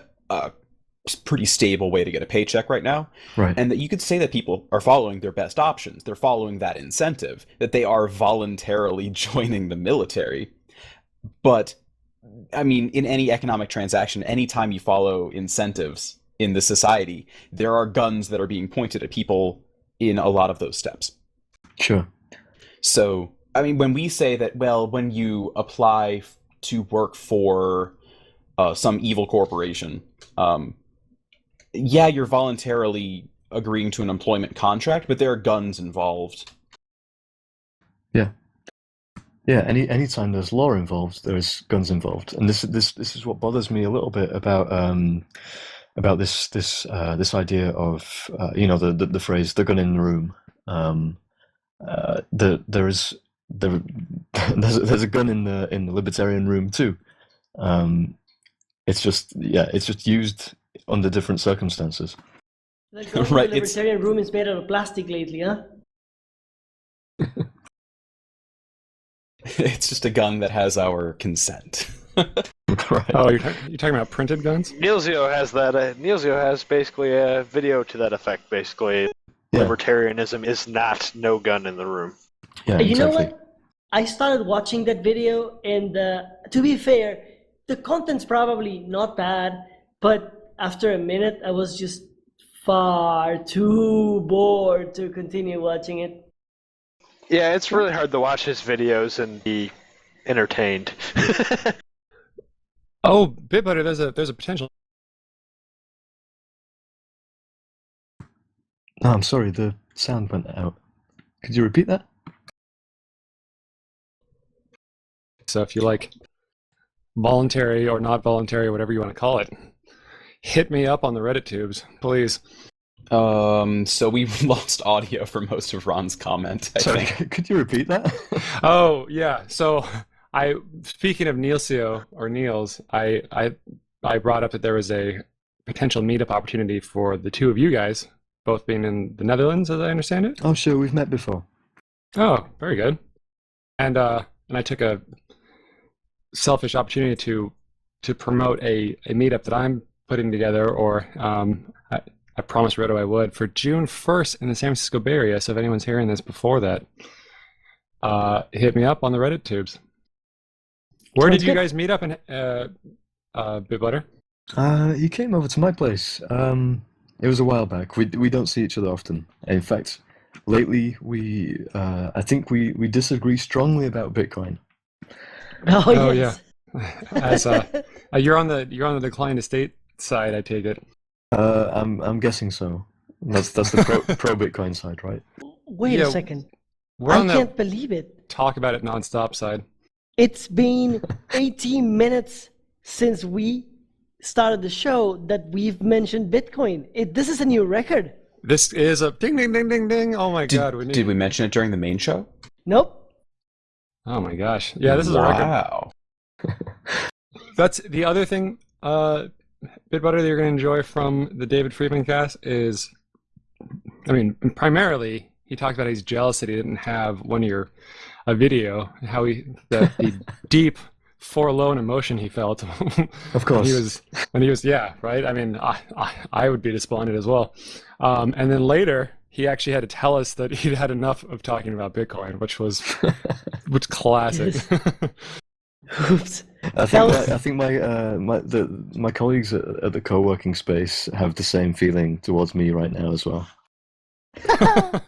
pretty stable way to get a paycheck right now. Right. And that you could say that people are following their best options. They're following that incentive, that they are voluntarily joining the military. But, in any economic transaction, anytime you follow incentives in the society, there are guns that are being pointed at people in a lot of those steps. Sure. So, when we say that, well, when you apply to work for some evil corporation, you're voluntarily agreeing to an employment contract, but there are guns involved. Yeah. Yeah, anytime there's law involved, there's guns involved. And this is what bothers me a little bit about this idea of the phrase "the gun in the room." There's a gun in the libertarian room too. It's just used under different circumstances. The gun in Right, the libertarian room is made out of plastic lately, huh? It's just a gun that has our consent. Right. Oh, you're talking about printed guns? Neilzio has that. Neilzio has basically a video to that effect. Basically, Yeah. libertarianism is not no gun in the room. Yeah, You know exactly. what? I started watching that video, and to be fair, the content's probably not bad, but after a minute, I was just far too bored to continue watching it. Yeah, it's really hard to watch his videos and be entertained. Oh, Bitbutter, there's a potential. No, I'm sorry, the sound went out. Could you repeat that? So if you like voluntary or not voluntary, whatever you want to call it, hit me up on the Reddit tubes, please. So we've lost audio for most of Ron's comment, I Sorry, think. could you repeat that? Oh yeah. So speaking of Neilsio or Niels, I brought up that there was a potential meetup opportunity for the two of you guys, both being in the Netherlands, as I understand it. Oh, sure, we've met before. Oh, very good. And I took a selfish opportunity to promote a meetup that I'm putting together, or I promised Roto I would, for June 1st in the San Francisco Bay Area. So if anyone's hearing this before that, hit me up on the Reddit tubes. Where Sounds did you good. guys meet up in Bitbutter? You came over to my place. It was a while back. We don't see each other often. In fact, lately I think we disagree strongly about Bitcoin. Oh, Oh, yes. As you're on the declined estate side, I take it. I'm guessing so. That's the pro Bitcoin side, right? Wait Yeah, a second. We're I on the can't believe it. talk about it nonstop side. It's been 18 minutes since we started the show that we've mentioned Bitcoin. This is a new record. This is a ding ding ding ding ding. Oh my god, Did we mention it during the main show? Nope. Oh my gosh. Yeah, this is a record. Wow. That's the other thing, Bitbutter, that you're going to enjoy from the David Friedman cast is, I mean, primarily he talked about he's jealous that he didn't have a video, how the deep, forlorn emotion he felt Of course. when he was, yeah, right. I mean, I would be despondent as well. And then later he actually had to tell us that he'd had enough of talking about Bitcoin, which classic. Oops. I think my colleagues at the co-working space have the same feeling towards me right now as well. I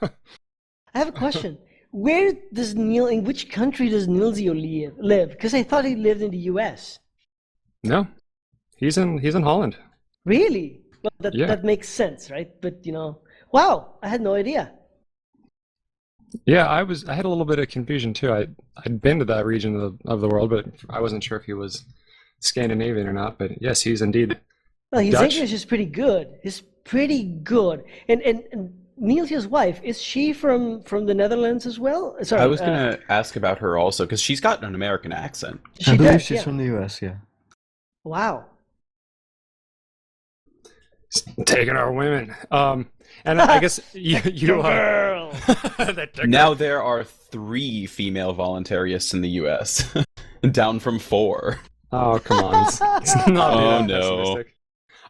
have a question. In which country does Neilzio live? Because I thought he lived in the US. No, he's in Holland. Really? Well, Yeah. that makes sense, right? But wow, I had no idea. Yeah, I had a little bit of confusion too. I'd been to that region of the world, but I wasn't sure if he was Scandinavian or not. But yes, he's indeed Well, his Dutch. English is pretty good. He's pretty good. And Niel's wife, is she from the Netherlands as well? Sorry, I was going to ask about her also, because she's got an American accent. she I believe does, she's yeah. from the US, yeah. Wow. taking our women. And I guess you are. Girl. Now there are 3 female voluntarists in the US, down from 4. Oh, come on. It's not Oh, that no. pessimistic.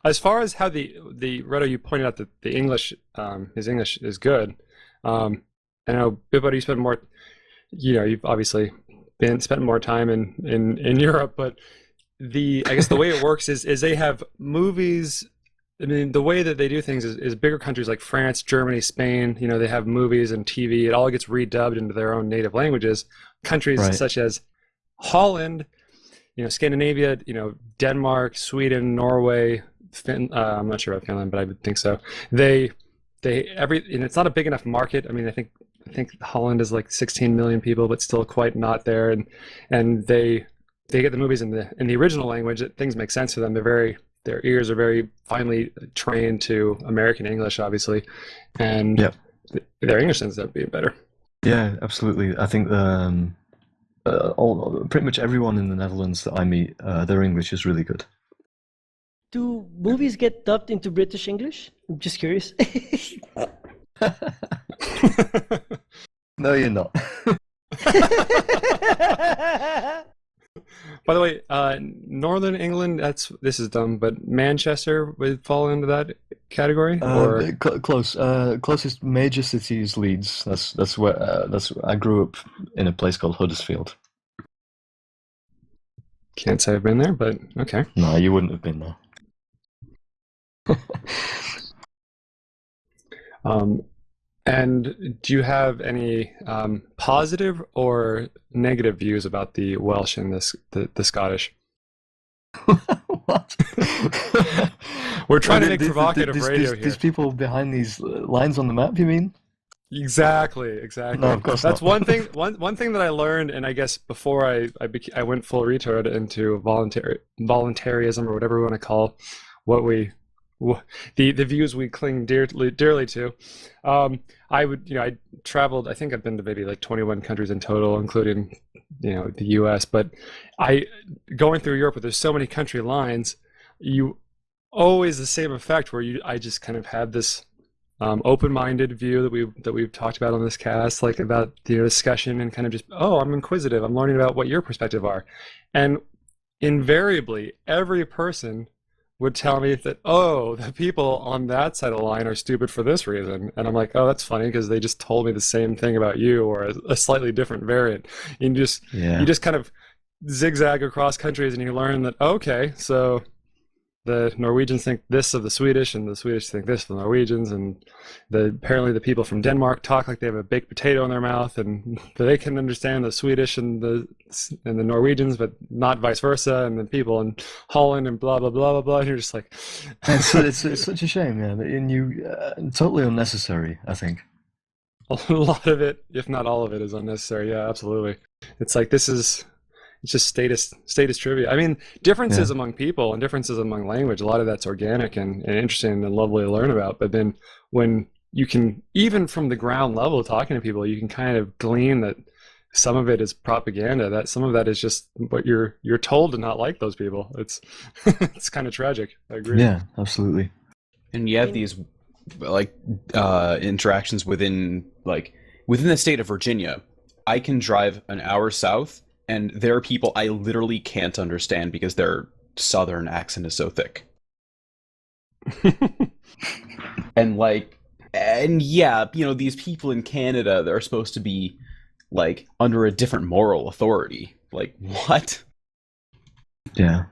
As far as how the Redo, you pointed out that the English, his English is good. I know, Bitbutter, you spent more, you've obviously spent more time in Europe, but I guess the way it works is they have movies. I mean, the way that they do things is bigger countries like France, Germany, Spain, they have movies and TV. It all gets redubbed into their own native languages. Countries Right. such as Holland, Scandinavia, Denmark, Sweden, Norway, I'm not sure about Finland, but I would think so. And it's not a big enough market. I mean, I think Holland is like 16 million people, but still quite not there. And they get the movies in the original language. Things make sense to them. Their ears are very finely trained to American English, obviously, and Yep. their English ends up being better. Yeah, absolutely. I think pretty much everyone in the Netherlands that I meet, their English is really good. do movies get dubbed into British English? I'm just curious. No, you're not. By the way, Northern England, this is dumb, but Manchester would fall into that category? Or Close. Closest major city is Leeds. That's where I grew up in a place called Huddersfield. can't say I've been there, but okay. No, you wouldn't have been there. And do you have any positive or negative views about the Welsh and the Scottish? What? We're trying to make provocative radio here. These people behind these lines on the map, you mean? Exactly. No, of course That's not. one thing. One thing that I learned, and I guess before I went full retard into voluntarism or whatever we want to call the views we cling dearly to. I traveled. I think I've been to maybe like 21 countries in total, including the U.S. But going through Europe, where there's so many country lines, you always the same effect where I just kind of had this open-minded view that we've talked about on this cast, like about the discussion and kind of just, I'm inquisitive. I'm learning about what your perspective are, and invariably every person would tell me that, the people on that side of the line are stupid for this reason. And I'm like, that's funny because they just told me the same thing about you or a slightly different variant. You just kind of zigzag across countries and you learn that, okay, so the Norwegians think this of the Swedish and the Swedish think this of the Norwegians, and apparently the people from Denmark talk like they have a baked potato in their mouth and they can understand the Swedish and the Norwegians, but not vice versa, and the people in Holland and blah blah blah blah blah, and you're just like it's such a shame, yeah, and you totally unnecessary, I think. A lot of it, if not all of it, is unnecessary. Yeah, absolutely. It's like it's just status trivia. I mean, differences among people and differences among language, a lot of that's organic and interesting and lovely to learn about. But then when you can, even from the ground level, talking to people, you can kind of glean that some of it is propaganda, that some of that is just what you're told to not like those people. It's it's kind of tragic. I agree. Yeah, absolutely. And you have these interactions within the state of Virginia. I can drive an hour south, and there are people I literally can't understand because their southern accent is so thick. And these people in Canada, they're supposed to be under a different moral authority. Like, what? Yeah.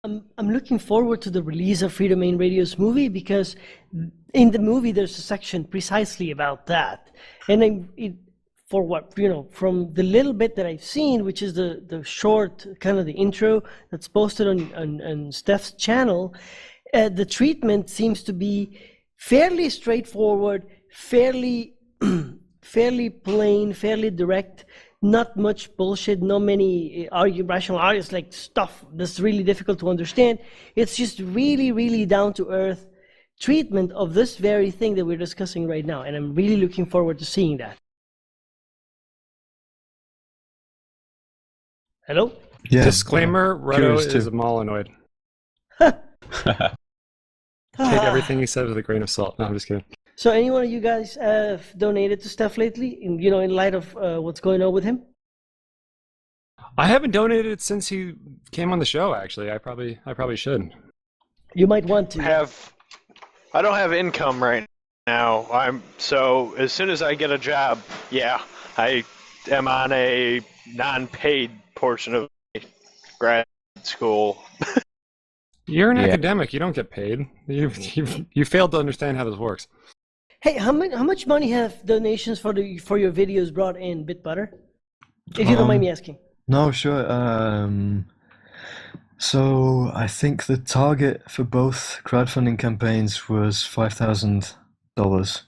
I'm looking forward to the release of Free Domain Radio's movie, because in the movie there's a section precisely about that. And from the little bit that I've seen, which is the short kind of the intro that's posted on Steph's channel, the treatment seems to be fairly straightforward, fairly plain, fairly direct. Not much bullshit, not many rational arguments, like stuff that's really difficult to understand. It's just really, really down to earth treatment of this very thing that we're discussing right now, and I'm really looking forward to seeing that. Hello? Yeah. Disclaimer: Redo is a Molinoid. Take everything he said with a grain of salt. No, I'm just kidding. So, any one of you guys have donated to Steph lately? In light of what's going on with him? I haven't donated since he came on the show. Actually, I probably should. You might want to. I don't have income right now. So as soon as I get a job, I am on a non-paid portion of grad school. You're an academic. You don't get paid. You failed to understand how this works. Hey, how much money have donations for your videos brought in, Bitbutter? If you don't mind me asking. No, sure. So I think the target for both crowdfunding campaigns was $5,000.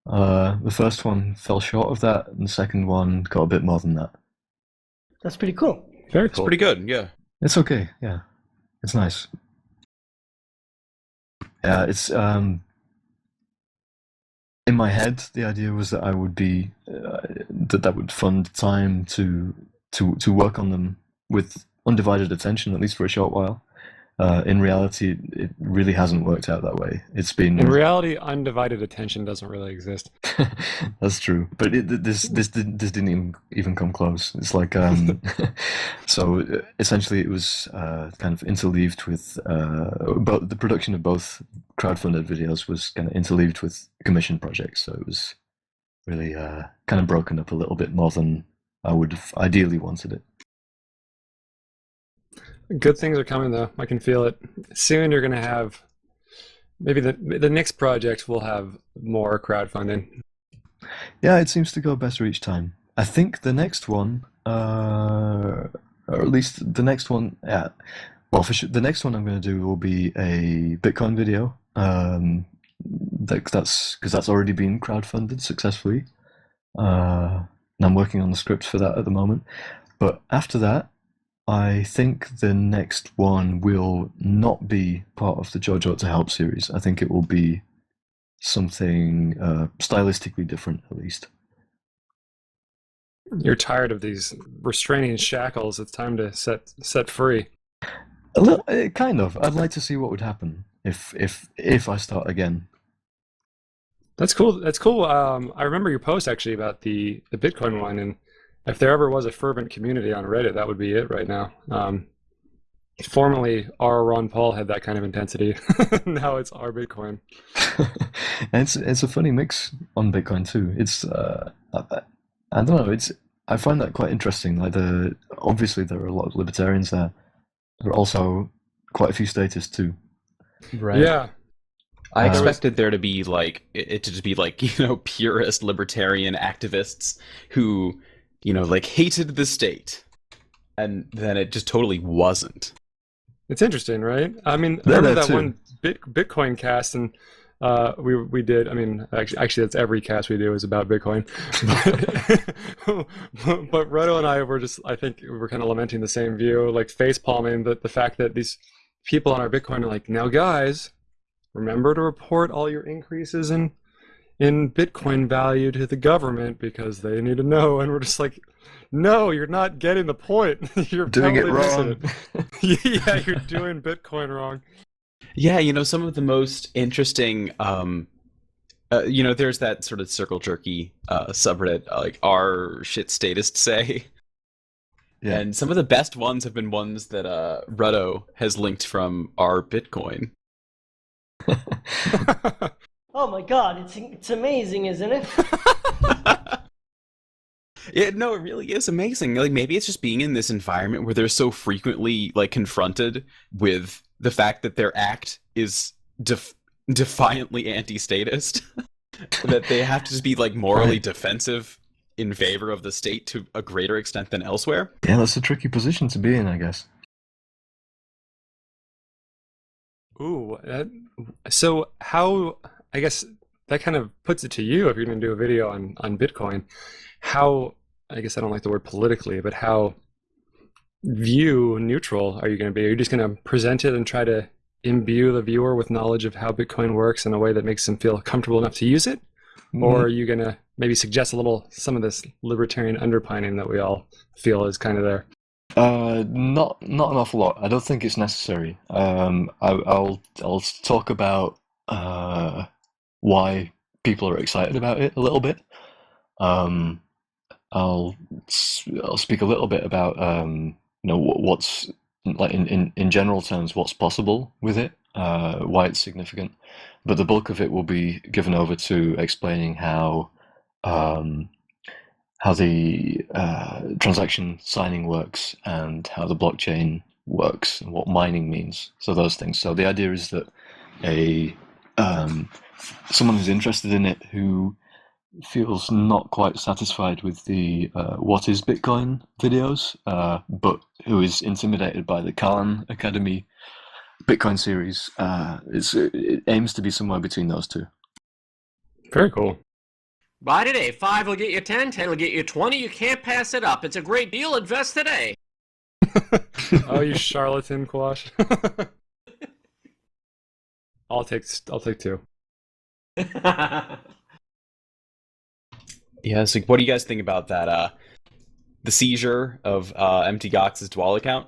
The first one fell short of that, and the second one got a bit more than that. That's pretty cool. Very It's cool. pretty good, yeah. It's okay, yeah. It's nice. Yeah, it's in my head, the idea was that I would be that would fund time to work on them with undivided attention, at least for a short while. In reality, it really hasn't worked out that way. It's been In reality, undivided attention doesn't really exist. That's true, but this didn't even come close. It's like so essentially it was kind of interleaved with but the production of both crowdfunded videos was kind of interleaved with commission projects. So it was really kind of broken up a little bit more than I would have ideally wanted it. Good things are coming, though. I can feel it. Soon you're going to have maybe the next project will have more crowdfunding. Yeah, it seems to go better each time. I think the next one, or at least the next one, yeah. Well, for sure, the next one I'm going to do will be a Bitcoin video. That's because that's already been crowdfunded successfully. And I'm working on the script for that at the moment. But after that, I think the next one will not be part of the Jojo to Help series. I think it will be something stylistically different, at least. You're tired of these restraining shackles. It's time to set free. A little, kind of. I'd like to see what would happen if I start again. That's cool. That's cool. I remember your post actually about the Bitcoin one, and if there ever was a fervent community on Reddit, that would be it right now. Formerly, our Ron Paul had that kind of intensity. Now it's our Bitcoin. And it's a funny mix on Bitcoin too. It's I don't know. I find that quite interesting. Like obviously there are a lot of libertarians there, but also quite a few statists too. Right. Yeah. I expected there to be like it to just be like, purist libertarian activists who, like hated the state. And then it just totally wasn't. It's interesting, right? I mean, I Yeah, remember that that one Bitcoin cast, and we did. I mean, actually, that's every cast we do is about Bitcoin. But Redo and I were I think we were kind of lamenting the same view, like face palming the fact that these people on our Bitcoin are like, now guys, remember to report all your increases in Bitcoin value to the government because they need to know. And we're just like, no, you're not getting the point. You're doing it totally missing wrong. Yeah, you're doing Bitcoin wrong. Yeah, some of the most interesting, there's that sort of circle jerky subreddit, like our shit statists say. Yeah. And some of the best ones have been ones that Ruddo has linked from our Bitcoin. Oh my God, it's amazing, isn't it? Yeah, no, it really is amazing. Like maybe it's just being in this environment where they're so frequently like confronted with the fact that their act is defiantly anti-statist, that they have to just be like morally defensive in favor of the state to a greater extent than elsewhere. Yeah, that's a tricky position to be in, I guess. Ooh, so how, I guess that kind of puts it to you if you're going to do a video on Bitcoin. How, I guess I don't like the word politically, but how view neutral are you going to be? Are you just going to present it and try to imbue the viewer with knowledge of how Bitcoin works in a way that makes them feel comfortable enough to use it? Or are you going to maybe suggest some of this libertarian underpinning that we all feel is kind of there? Not an awful lot. I don't think it's necessary. I'll talk about why people are excited about it a little bit. I'll speak a little bit about what's like in general terms what's possible with it, why it's significant. But the bulk of it will be given over to explaining how the transaction signing works and how the blockchain works and what mining means. So those things. So the idea is that someone who's interested in it who feels not quite satisfied with the what is Bitcoin videos, but who is intimidated by the Khan Academy Bitcoin series, it aims to be somewhere between those two. Very cool. Buy today. 5 will get you 10, 10 will get you 20. You can't pass it up. It's a great deal. Invest today. Oh, you charlatan, Quash. I'll take 2. Yeah, so what do you guys think about that? The seizure of Mt. Gox's Dwell account?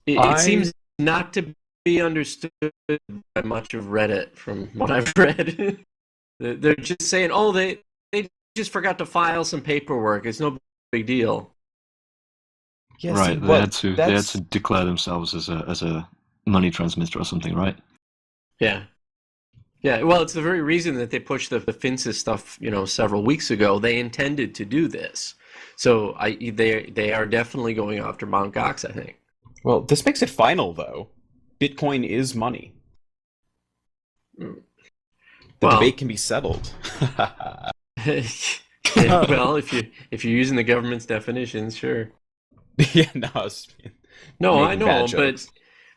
It seems not to be understood by much of Reddit from what I've read. They're just saying, oh, they just forgot to file some paperwork. It's no big deal. Yeah, Right, see, they had to declare themselves as a money transmitter or something, right? Yeah. Yeah, well, it's the very reason that they pushed the FinCES stuff, several weeks ago. They intended to do this. So they are definitely going after Mt. Gox, I think. Well, this makes it final, though. Bitcoin is money. The debate can be settled. Well, if you're using the government's definitions, sure. Yeah, no, I know, but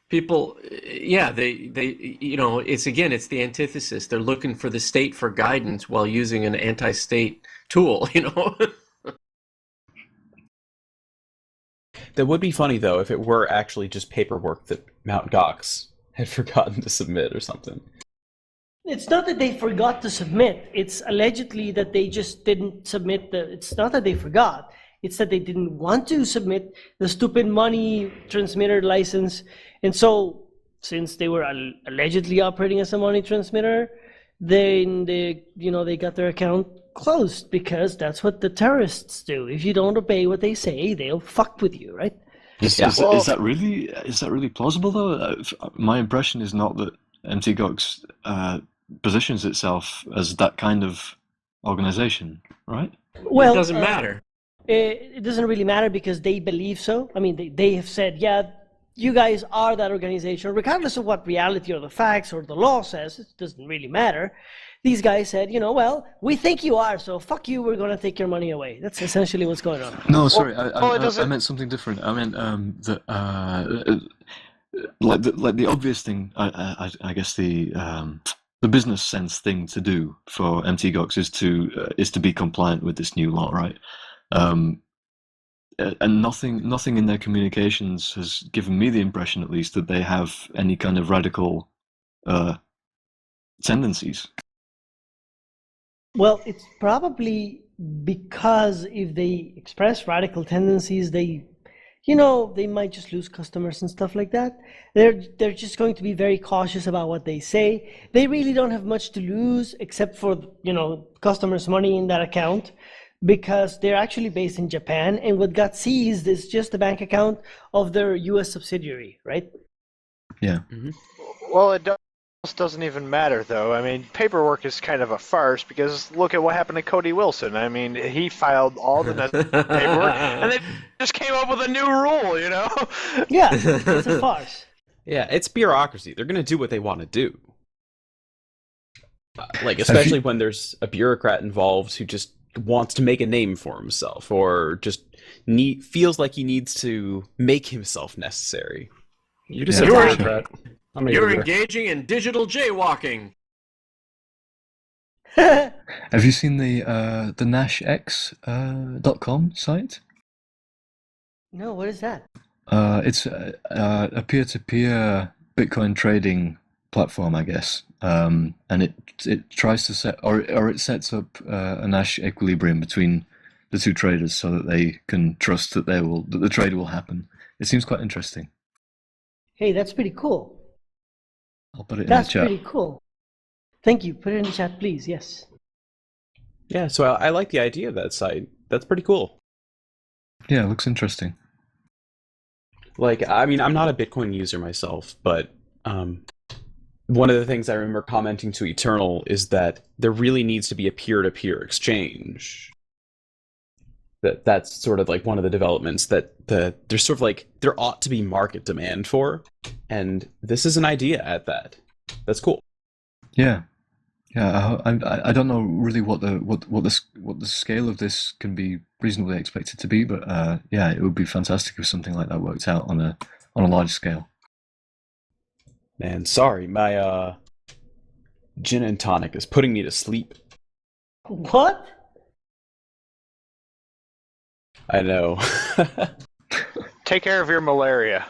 people, yeah, they it's the antithesis. They're looking for the state for guidance while using an anti-state tool, That would be funny, though, if it were actually just paperwork that Mt. Gox had forgotten to submit or something. It's not that they forgot to submit. It's allegedly that they just didn't submit it's not that they forgot. It's that they didn't want to submit the stupid money transmitter license. And so, since they were allegedly operating as a money transmitter, then they got their account closed, because that's what the terrorists do. If you don't obey what they say, they'll fuck with you, right? Is that really plausible though? My impression is not that MTGOX positions itself as that kind of organization, right? Well, it doesn't matter. It doesn't really matter, because they believe so. I mean, they have said, yeah, you guys are that organization, regardless of what reality or the facts or the law says. It doesn't really matter. These guys said, well, we think you are, so fuck you, we're going to take your money away. That's essentially what's going on. No, sorry, I meant something different. I meant the obvious thing. I guess the business sense thing to do for MTGOX is to be compliant with this new law, right? And nothing in their communications has given me the impression, at least, that they have any kind of radical tendencies. Well, it's probably because if they express radical tendencies, they might just lose customers and stuff like that. They're just going to be very cautious about what they say. They really don't have much to lose except for, customers' money in that account, because they're actually based in Japan, and what got seized is just the bank account of their U.S. subsidiary, right? Yeah. Mm-hmm. Well, it doesn't even matter, though. I mean, paperwork is kind of a farce, because look at what happened to Cody Wilson. I mean, he filed all the paperwork, and they just came up with a new rule, Yeah, it's a farce. Yeah, it's bureaucracy. They're going to do what they want to do. Especially when there's a bureaucrat involved who just wants to make a name for himself, or just feels like he needs to make himself necessary. You just said bureaucrat. You're engaging in digital jaywalking. Have you seen the nashx.com site? No, what is that? It's a peer-to-peer Bitcoin trading platform, I guess, and it tries to set or it sets up a Nash equilibrium between the two traders, so that they can trust that the trade will happen. It seems quite interesting. Hey, that's pretty cool. I'll put it in That's the chat. pretty cool. Thank you. Put it in the chat, please. Yes. Yeah, so I like the idea of that site. That's pretty cool. Yeah, it looks interesting. I mean, I'm not a Bitcoin user myself, but one of the things I remember commenting to Eternal is that there really needs to be a peer-to-peer exchange. That's sort of like one of the developments that there's sort of there ought to be market demand for, and this is an idea at that. That's cool. Yeah. I don't know really what the scale of this can be reasonably expected to be, but yeah, it would be fantastic if something like that worked out on a large scale. Man, sorry, my gin and tonic is putting me to sleep. What? I know. Take care of your malaria.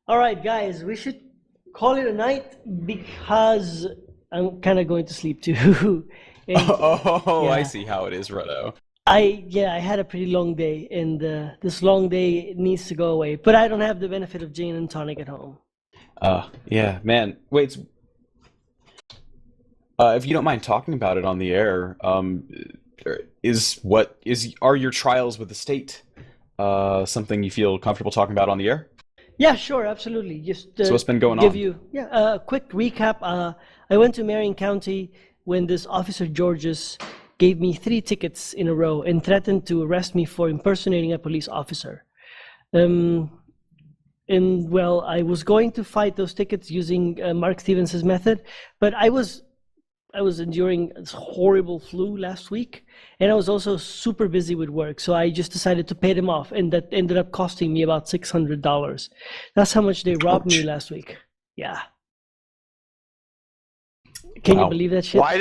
All right, guys, we should call it a night, because I'm kind of going to sleep too. Yeah. I I see how it is, Roto. I had a pretty long day, and this long day needs to go away. But I don't have the benefit of gin and tonic at home. Yeah, man. Wait, if you don't mind talking about it on the air, are your trials with the state something you feel comfortable talking about on the air? Yeah, sure, absolutely. Just So what's been going give on? you a quick recap. I went to Marion County when this officer Georges gave me 3 tickets in a row and threatened to arrest me for impersonating a police officer. And well, I was going to fight those tickets using Mark Stevens' method, but I was enduring this horrible flu last week, and I was also super busy with work, so I just decided to pay them off, and that ended up costing me about $600. That's how much they robbed me Ouch. last week. Yeah. Can you Wow. believe that shit? Why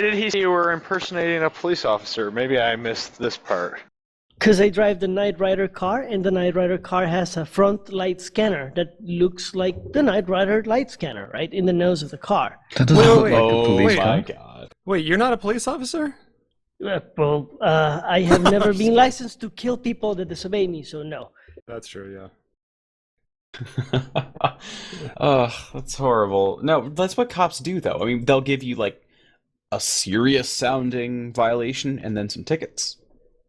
did he say you were impersonating a police officer? Maybe I missed this part. Because I drive the Knight Rider car, and the Knight Rider car has a front light scanner that looks like the Knight Rider light scanner, right in the nose of the car. That doesn't look like a Oh police my car. god. Wait, you're not a police officer? Well, I have never been licensed to kill people that disobey me, so no. That's true, yeah. Ugh, that's horrible. No, that's what cops do, though. I mean, they'll give you like a serious sounding violation and then some tickets.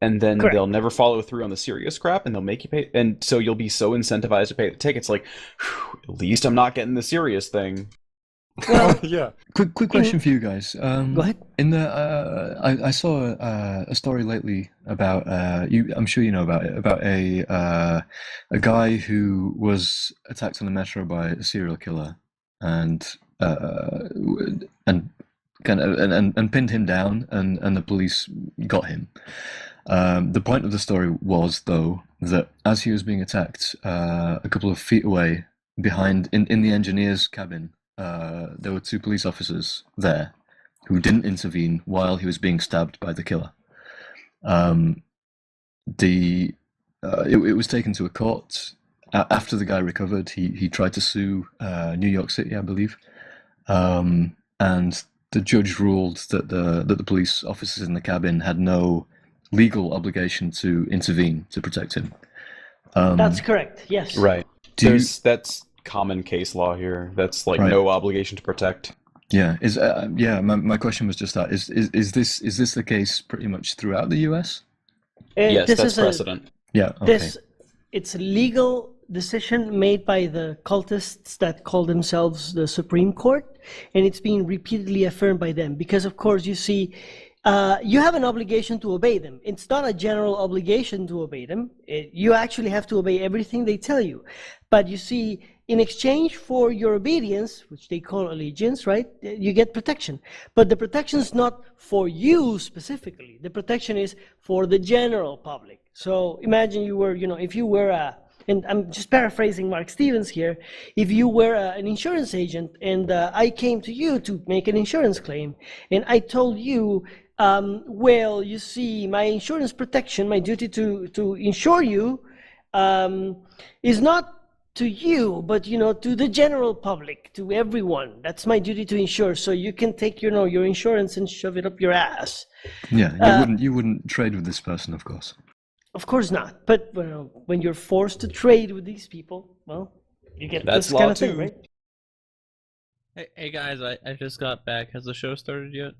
And then Correct. they'll never follow through on the serious crap and they'll make you pay. And so you'll be so incentivized to pay the tickets, like, "Whew, at least I'm not getting the serious thing." Well, Yeah. Quick question for you guys. go ahead. In the I saw a story lately about you. I'm sure you know about it. About a guy who was attacked on the metro by a serial killer, and and pinned him down, and the police got him. The point of the story was, though, that as he was being attacked, a couple of feet away, behind in the engineer's cabin, there were 2 police officers there who didn't intervene while he was being stabbed by the killer. It was taken to a court. After the guy recovered, he tried to sue New York City, I believe, and the judge ruled that the police officers in the cabin had no legal obligation to intervene to protect him. That's correct, yes. Right. Do you- That's common case law here. That's like Right. no obligation to protect. Yeah, my question was just that. Is this the case pretty much throughout the US? Yes, This that's is a, precedent. Yeah, okay. it's a legal decision made by the cultists that call themselves the Supreme Court, and it's being repeatedly affirmed by them because, of course, you see, you have an obligation to obey them. It's not a general obligation to obey them. You actually have to obey everything they tell you. But you see, in exchange for your obedience, which they call allegiance, right, you get protection. But the protection is not for you specifically. The protection is for the general public. So imagine you were, if you were and I'm just paraphrasing Mark Stevens here, if you were an insurance agent and I came to you to make an insurance claim, and I told you, well, you see, my insurance protection, my duty to insure you is not to you, but to the general public, to everyone. That's my duty to insure. So you can take your insurance and shove it up your ass. Yeah, you wouldn't trade with this person, of course. Of course not. But when you're forced to trade with these people, well, you get That's this law kind of thing, too. right? Hey guys, I just got back. Has the show started yet?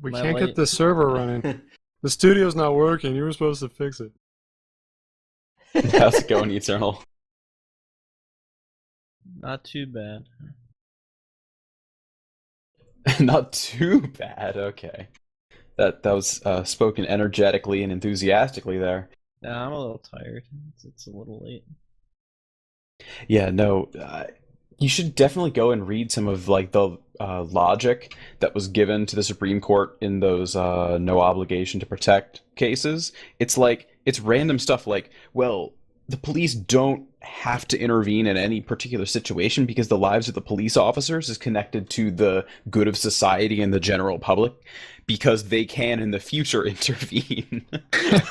We Am I can't late? get the server running. The studio's not working. You were supposed to fix it. How's it going, Eternal? Not too bad. Not too bad. Okay. That was spoken energetically and enthusiastically there. Yeah, I'm a little tired. It's a little late. Yeah, no. You should definitely go and read some of like the logic that was given to the Supreme Court in those no obligation to protect cases. It's random stuff like, well, the police don't have to intervene in any particular situation because the lives of the police officers is connected to the good of society and the general public because they can in the future intervene.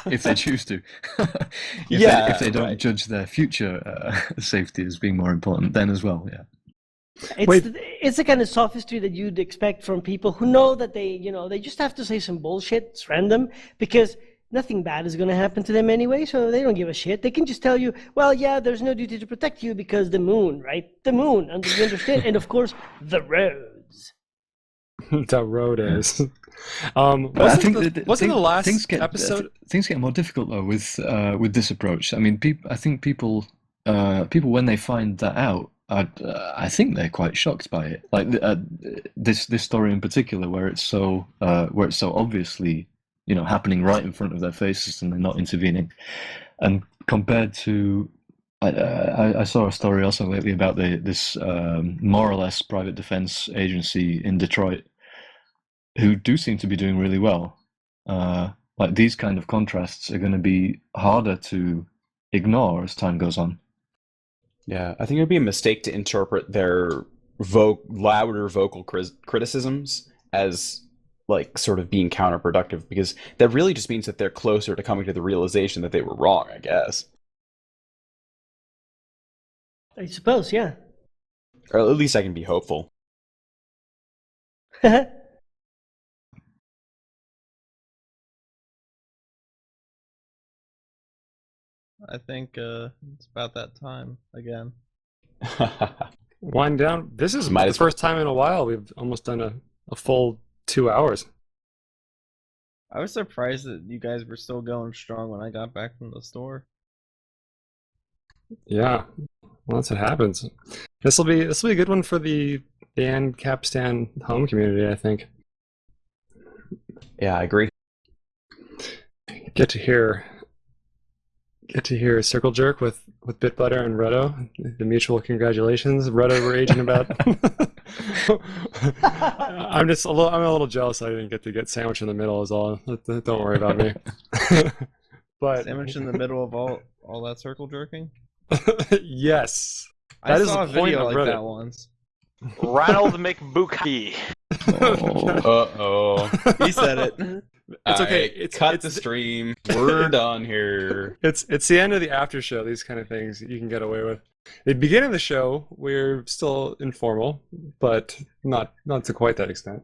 If they choose to. Yeah, if they don't right. judge their future safety as being more important, then as well, yeah. It's Wait. it's the kind of sophistry that you'd expect from people who know that they just have to say some bullshit. It's random because nothing bad is going to happen to them anyway, so they don't give a shit. They can just tell you, well, yeah, there's no duty to protect you because the moon, right? The moon, and you understand, and of course, the roads. The road is. But I think Wasn't the last things get episode? things get more difficult though with this approach. I mean, I think people when they find that out, I think they're quite shocked by it. Like this story in particular, where it's so obviously happening right in front of their faces and they're not intervening. And compared to, I saw a story also lately about this more or less private defense agency in Detroit, who do seem to be doing really well. Like these kind of contrasts are going to be harder to ignore as time goes on. Yeah, I think it would be a mistake to interpret their louder vocal criticisms as like sort of being counterproductive, because that really just means that they're closer to coming to the realization that they were wrong, I guess. I suppose, yeah. Or at least I can be hopeful. I think it's about that time again. Wind down. This is Might the as well. first time in a while we've almost done a full 2 hours. I was surprised that you guys were still going strong when I got back from the store. Yeah, well, that's what happens. This will be a good one for the Dan Capstan home community, I think. Yeah, I agree. Get to hear Circle Jerk with Bitbutter and Redo. The mutual congratulations. Redo raging about. I'm a little jealous I didn't get to get sandwich in the middle is all. Don't worry about me. But Sandwich in the middle of all that circle jerking? yes. I That is saw the a point video of like Reddit. that once. Ronald McBookie. Oh. Uh-oh. He said it. It's okay. Alright, cut the stream. We're done here. It's the end of the after show. These kind of things you can get away with. The beginning of the show, we're still informal, but not to quite that extent.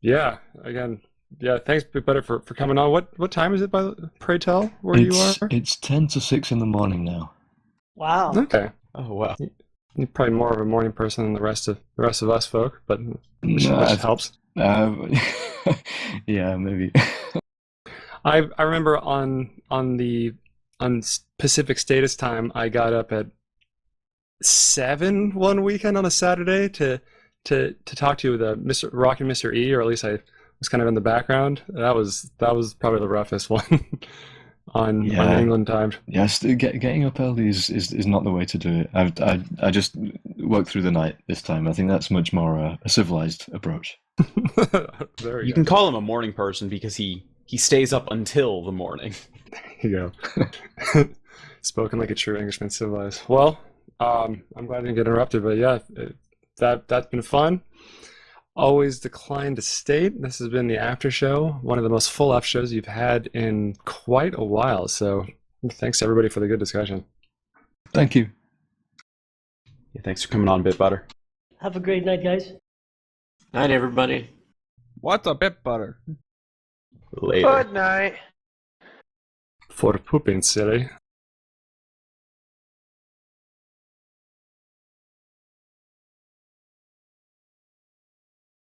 Yeah. Again, yeah. Thanks, Bitbutter, for coming on. What time is it? Pray tell where you are. It's 10 to 6 in the morning now. Wow. Okay. Oh, wow. You're probably more of a morning person than the rest of us folk, but which helps. Yeah, maybe. I remember on Pacific Status time, I got up at 7 one weekend on a Saturday to talk to the Mr. Rock and Mr. E, or at least I was kind of in the background. That was probably the roughest one on England time. Yes, getting up early is not the way to do it. I just work through the night this time. I think that's much more a civilized approach. There You can call him a morning person because he stays up until the morning. There you go. Spoken like a true Englishman, civilized. Well, I'm glad I didn't get interrupted, but yeah, that's been fun. Always decline to state. This has been the after show, one of the most full after shows you've had in quite a while. So thanks everybody for the good discussion. Thank you. Yeah, thanks for coming on, Bitbutter. Have a great night, guys. Night, everybody. What's a Bitbutter? Later. Good night. For pooping silly.